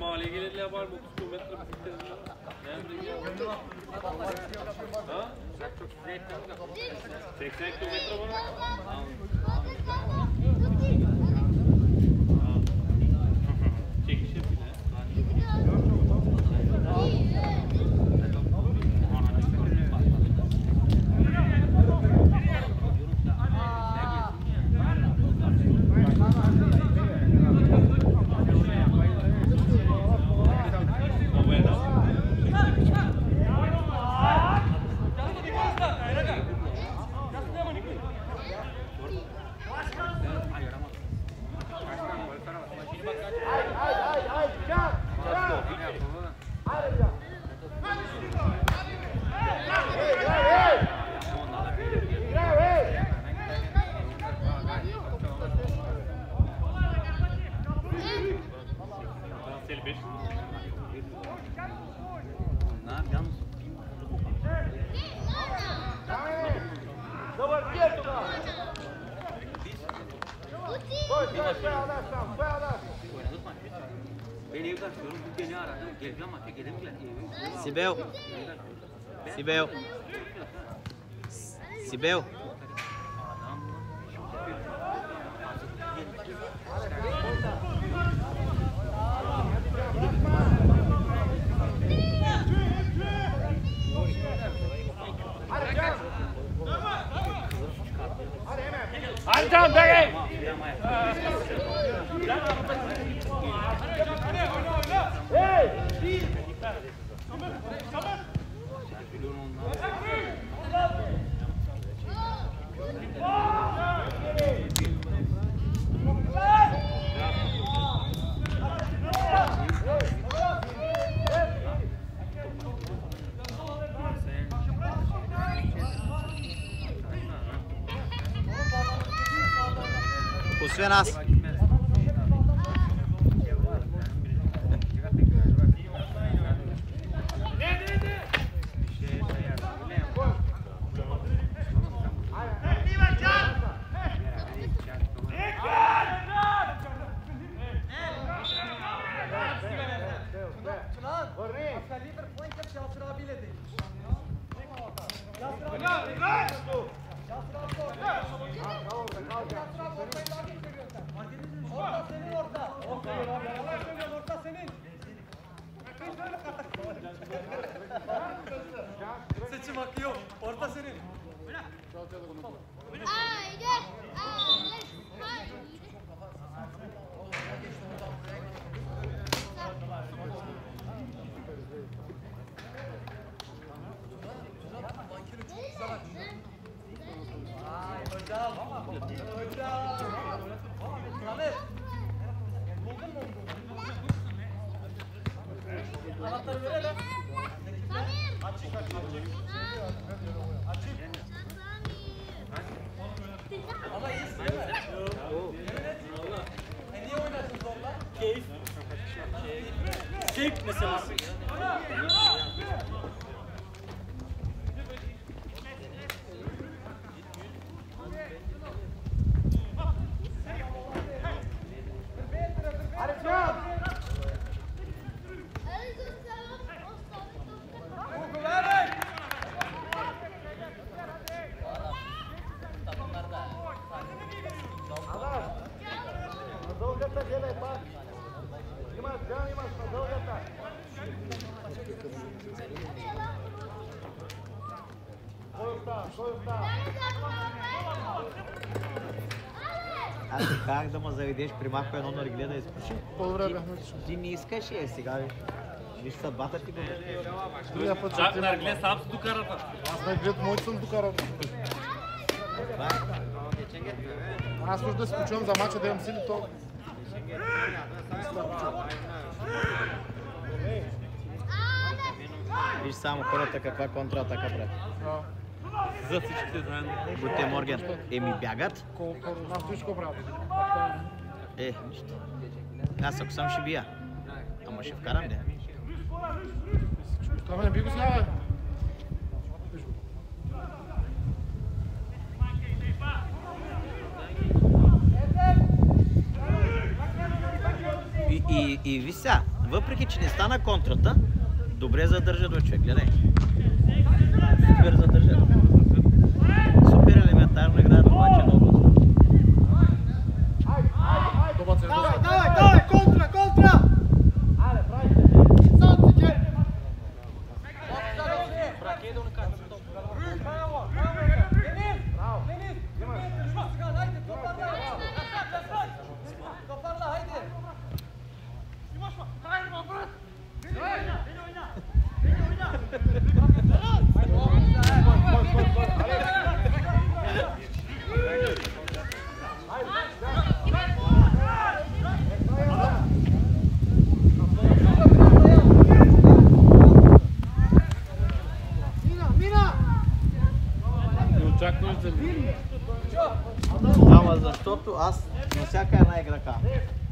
Maliye gelirler var mı? 30 kilometre bisikletle. Nerede? Ha? 80 kilometre var. Çekiş yapıyor. Sibel. Сибел. Антон, бегай! Освен аз. Seçim hakkı yok. Orta senin. Haydi. Haydi. Anahtarı verelim. Ama iyisin değil mi? Niye oynarsın zorla? Keyif. Keyif meselesi. Аз ти казах да ме заведеш при малко едно наргиле да изпуши. По-добре бяхме отишли. Ти не искаш и сега виж. Виж съдбата ти го. Другия път Чак ще на отивам. Аргле сам с докарата. Аз на глед моите съм докарал. Аз може да си почувам за мача да имам сили толкова. Виж само хората каква контратака прави. За всичките заедно. Гутен Морген. Еми бягат. Аз всичко правя. Нищо. Аз ако съм ще бия. Ама ще вкарам де. Това не би го снява, бе. И виж сега, въпреки че не стана контрата, добре задържа до човек, гледай. Супер задържа. Супер елементарно играят обаче много. Давай, контра, контра! Ама защото аз на всяка една играка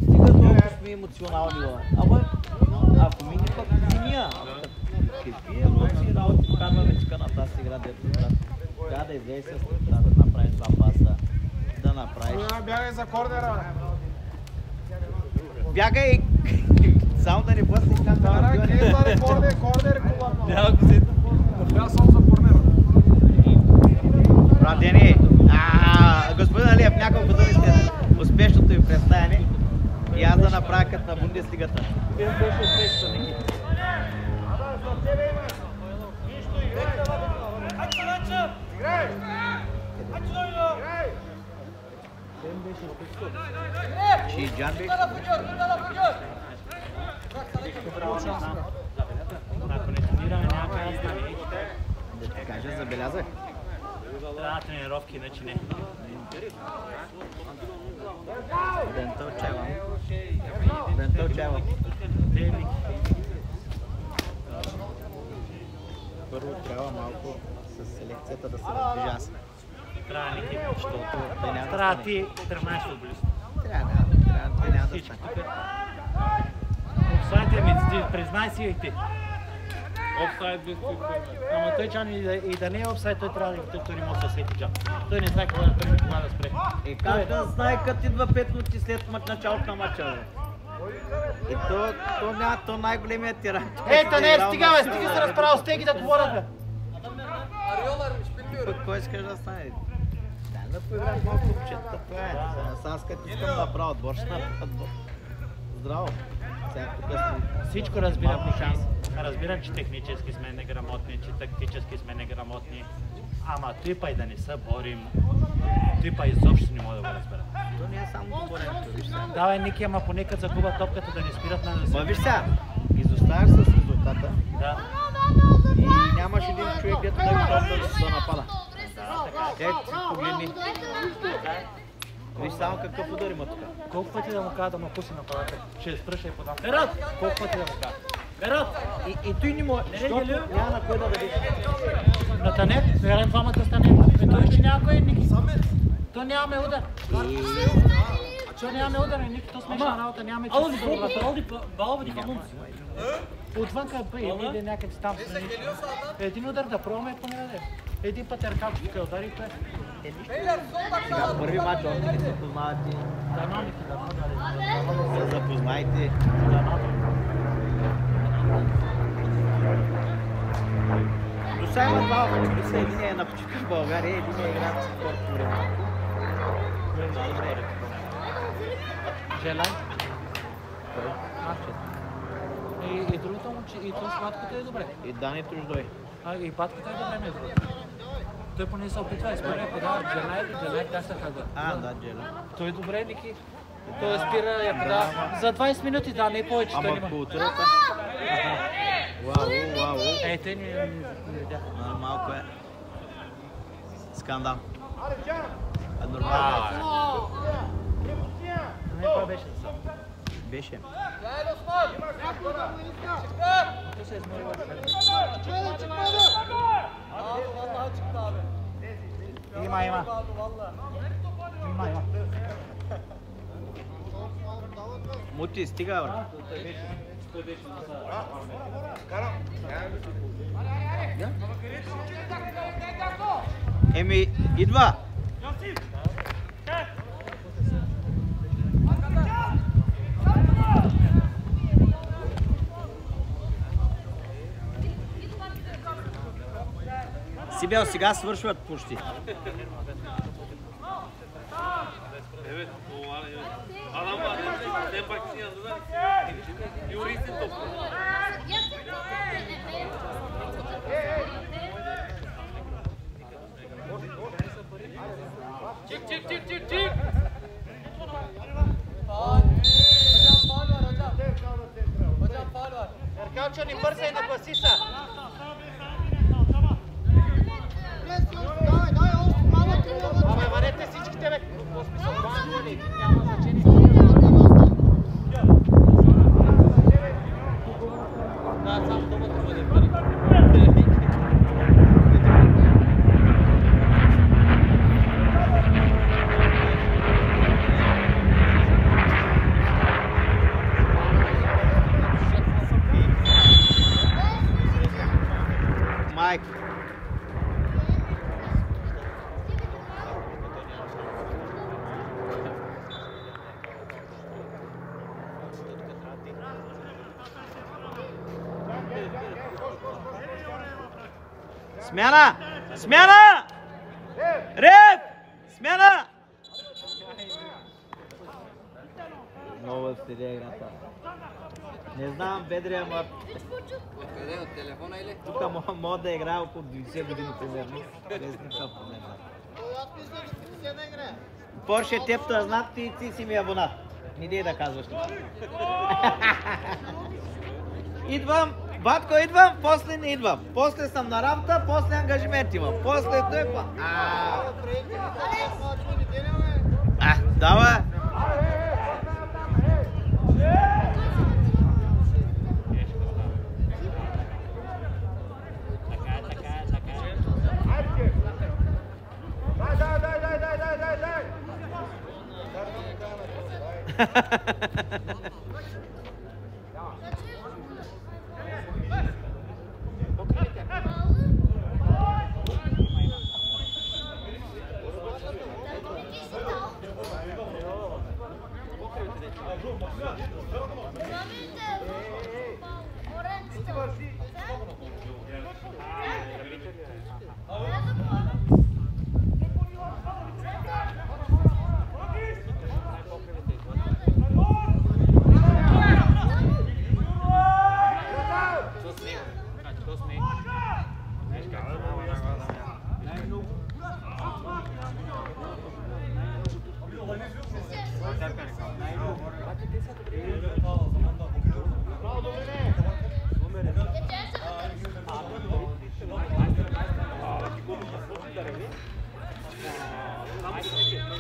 стига толкова сме емоционални, ама ако мини пък зимия. Какви емоции работи вкарваме тук на тази игра, дето трябва да излезе с да направиш два паса, да направиш. Бягай за корнера! Бягай! Само да не блъснеш там на Корнер, Няма го сетя. Трябва само за корнера. Джан беше. Ако не тренираме, няма как да стане. Да ти кажа, забелязах. Трябва тренировки, иначе не. Дента отчаявам. Дента отчаявам. Първо трябва малко с селекцията да се раздвижа аз. Трябва Ники, защото да няма да трябва стане. ти 13 футболист. Трябва да няма да Всички стане. тук. Обсайдите ми, признай си и ти. Офсайд без това. Ама той Джан и да не е офсайд, той трябва да той не може да сети Джан. Той не знае кога да тръгне, кога да спре. Как да знае, като идва 5 минути след началото на матча, бе? И то няма, то най-големият тиран. Ето не, стига бе, стига се разправил с теги да говорят бе. Пък кой искаш да стане? Да поиграем малко купчета, това е. Аз като искам да правя отбор, ще направя отбор. Здраво. Сега тук сте... Всичко разбирам, малко шанс. разбирам, че технически сме неграмотни, че тактически сме неграмотни. Ама той па и да не се борим, той па изобщо не мога да го разбера. То не е само боренето, виж сега. Давай Ники, ама поне като загубят топката да не спират на Ма да виж сега, изоставяш с резултата Да. и нямаш един човек, дето да го да напада. Ето си погледни. Виж само какъв удар има тук. Колко пъти да му кажа да ме пусне на палата? Ще спръща и подам. Берат! Колко пъти да му кажа? Берат! И той не може, защото няма на кой да даде. На Тане? Верен двамата стане. Той ще няма кой Ники. То нямаме удар. То нямаме удар, Ники. То смешна работа. Нямаме чисто. Отвънка иде някъде там. Един удар да пробваме поне да даде. Един път ръкавче тук удари и кое. Сега първи матч, още не се познавате. Дано Ники, дано Се запознайте. До сега има два футболиста, един е на почивка в България, един е играл в спорт по време. Желай. И другото момче, и то сладкото е добре. И Дани Труждой. И батката е добре между другото. Той поне се опитва, изпира подава Джелай как се казва. Да, Джелай. Той е добре, Ники. Той спира я подава. За 20 минути, да, не повече. Той Ама няма. културата... Вау. Те не видяха. Малко е. Скандал. Нормално. Не, това беше за само. Беше. То се изморива. Има. Мути, стига, бе. Еми, идва! Сибел, сега свършват почти. Evet, o var evet. Adam var, sen bak yanında. Yürüyüşün topu. Çık. Еркалчо, не бързай, нагласи се! Абе, варете всичките, бе! Какво смисъл? Няма значение. Да, само думата бъде пари. Майк. Смяна! Реп! Смяна! Много стиля играта. Не знам, Бедри, ама... Къде? От телефона или? Тук мога да играе около 90 години, примерно. Без никакъв проблем. Порше, теб да знат, ти си ми абонат. Не дей да казваш. Идвам, батко, идвам, после не идвам. После съм на работа, после ангажимент имам. После той па. Давай.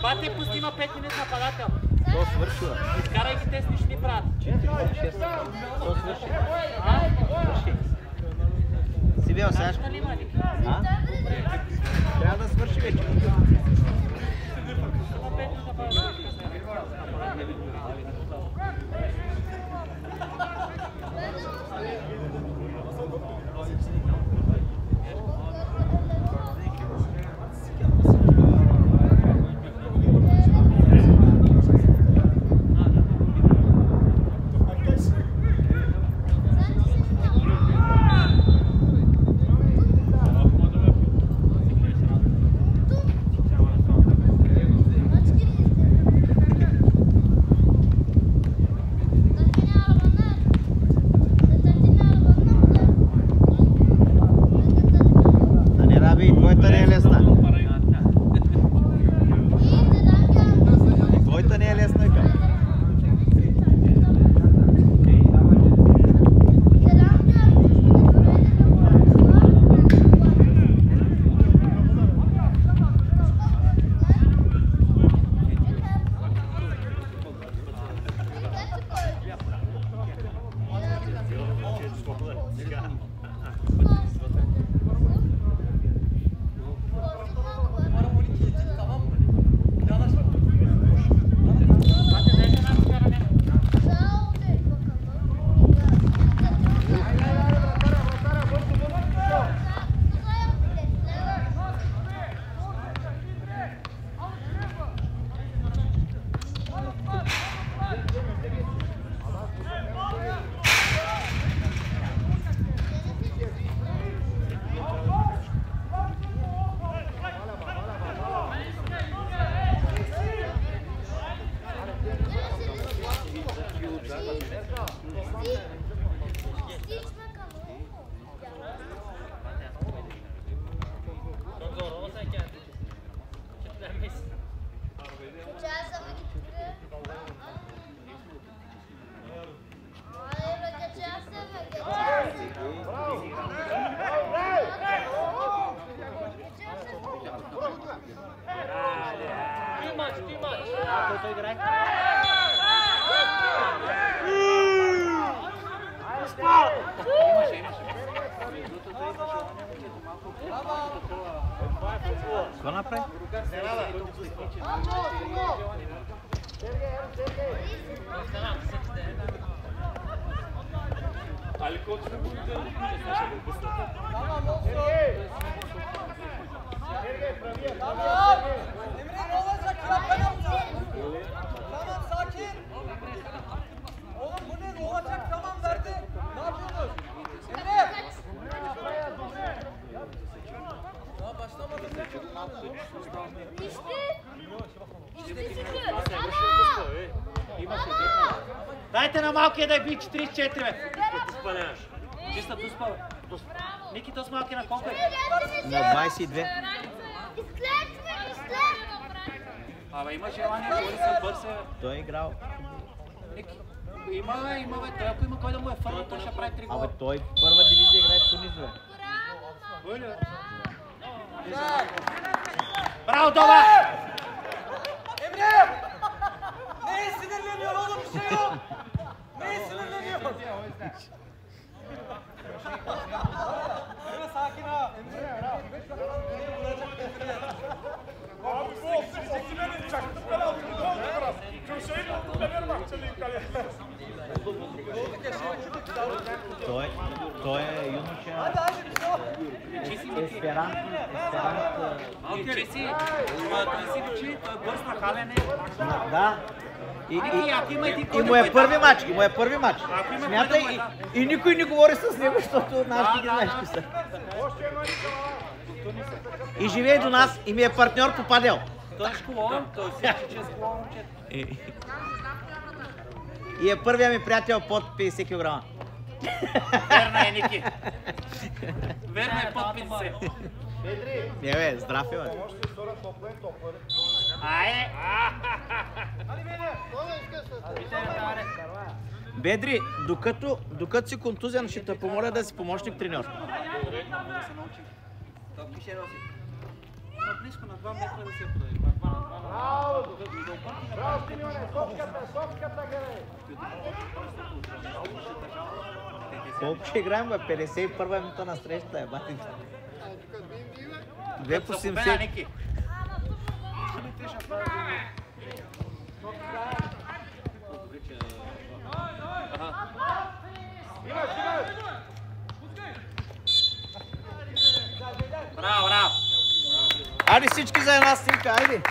Бате, пусти има 5 минути нападател. То свършва. Изкарай ги, те нищо не правят. То свърши. Свърши. Си бил сега. Трябва да свърши вече. Какво направи? Ali ko će bude Oğlum bu ne? Olacak tamam verdi. Ne yapıyorsunuz? Emre! Daha başlamadı. Дайте на малкия да би 44, бе. Чиста туспа, бе. Ники, то с малкия на колко е? На 22. Абе, има желание, той се бърсе. Той е играл. Има, бе, той ако има кой да му е фърли, той ще прави 3 гола. Абе, той първа дивизия играе в Тунис, бе. Браво, Доба! Ne is sinirleniyor oğlum, bir şey yok. Ne is sinirleniyor? Emre sakin ha. Abi bu Osimhen'in çaktı penaltı. Ne oldu biraz? Köşeyi buldu Fenerbahçeli'nin kaleye. Той е юноша. Hadi hadi bir şey yok. Есперант. Че си? Ама той си личи, той е бърз на халене. Да. Ники, И му е първи матч. Смятай, и никой не говори с него, защото нашите ги знаеш какви са. И живее до нас, и ми е партньор по падел. Той е школон, той си личи, че е школон момчета. И е първия ми приятел под 50 кг. Верно е, Ники. Верно е под 50. Не бе, здрав е, бе. Айде! Бедри, докато си контузен, ще те помоля да си помощник треньор. Близко на 2 метра да се подаде. Браво, Симеоне, сопката, гледай! Колко ще играем, бе? 51-а минута на срещата, е, бати. 2 по 70. Браво, браво! Айде всички за една снимка, айде!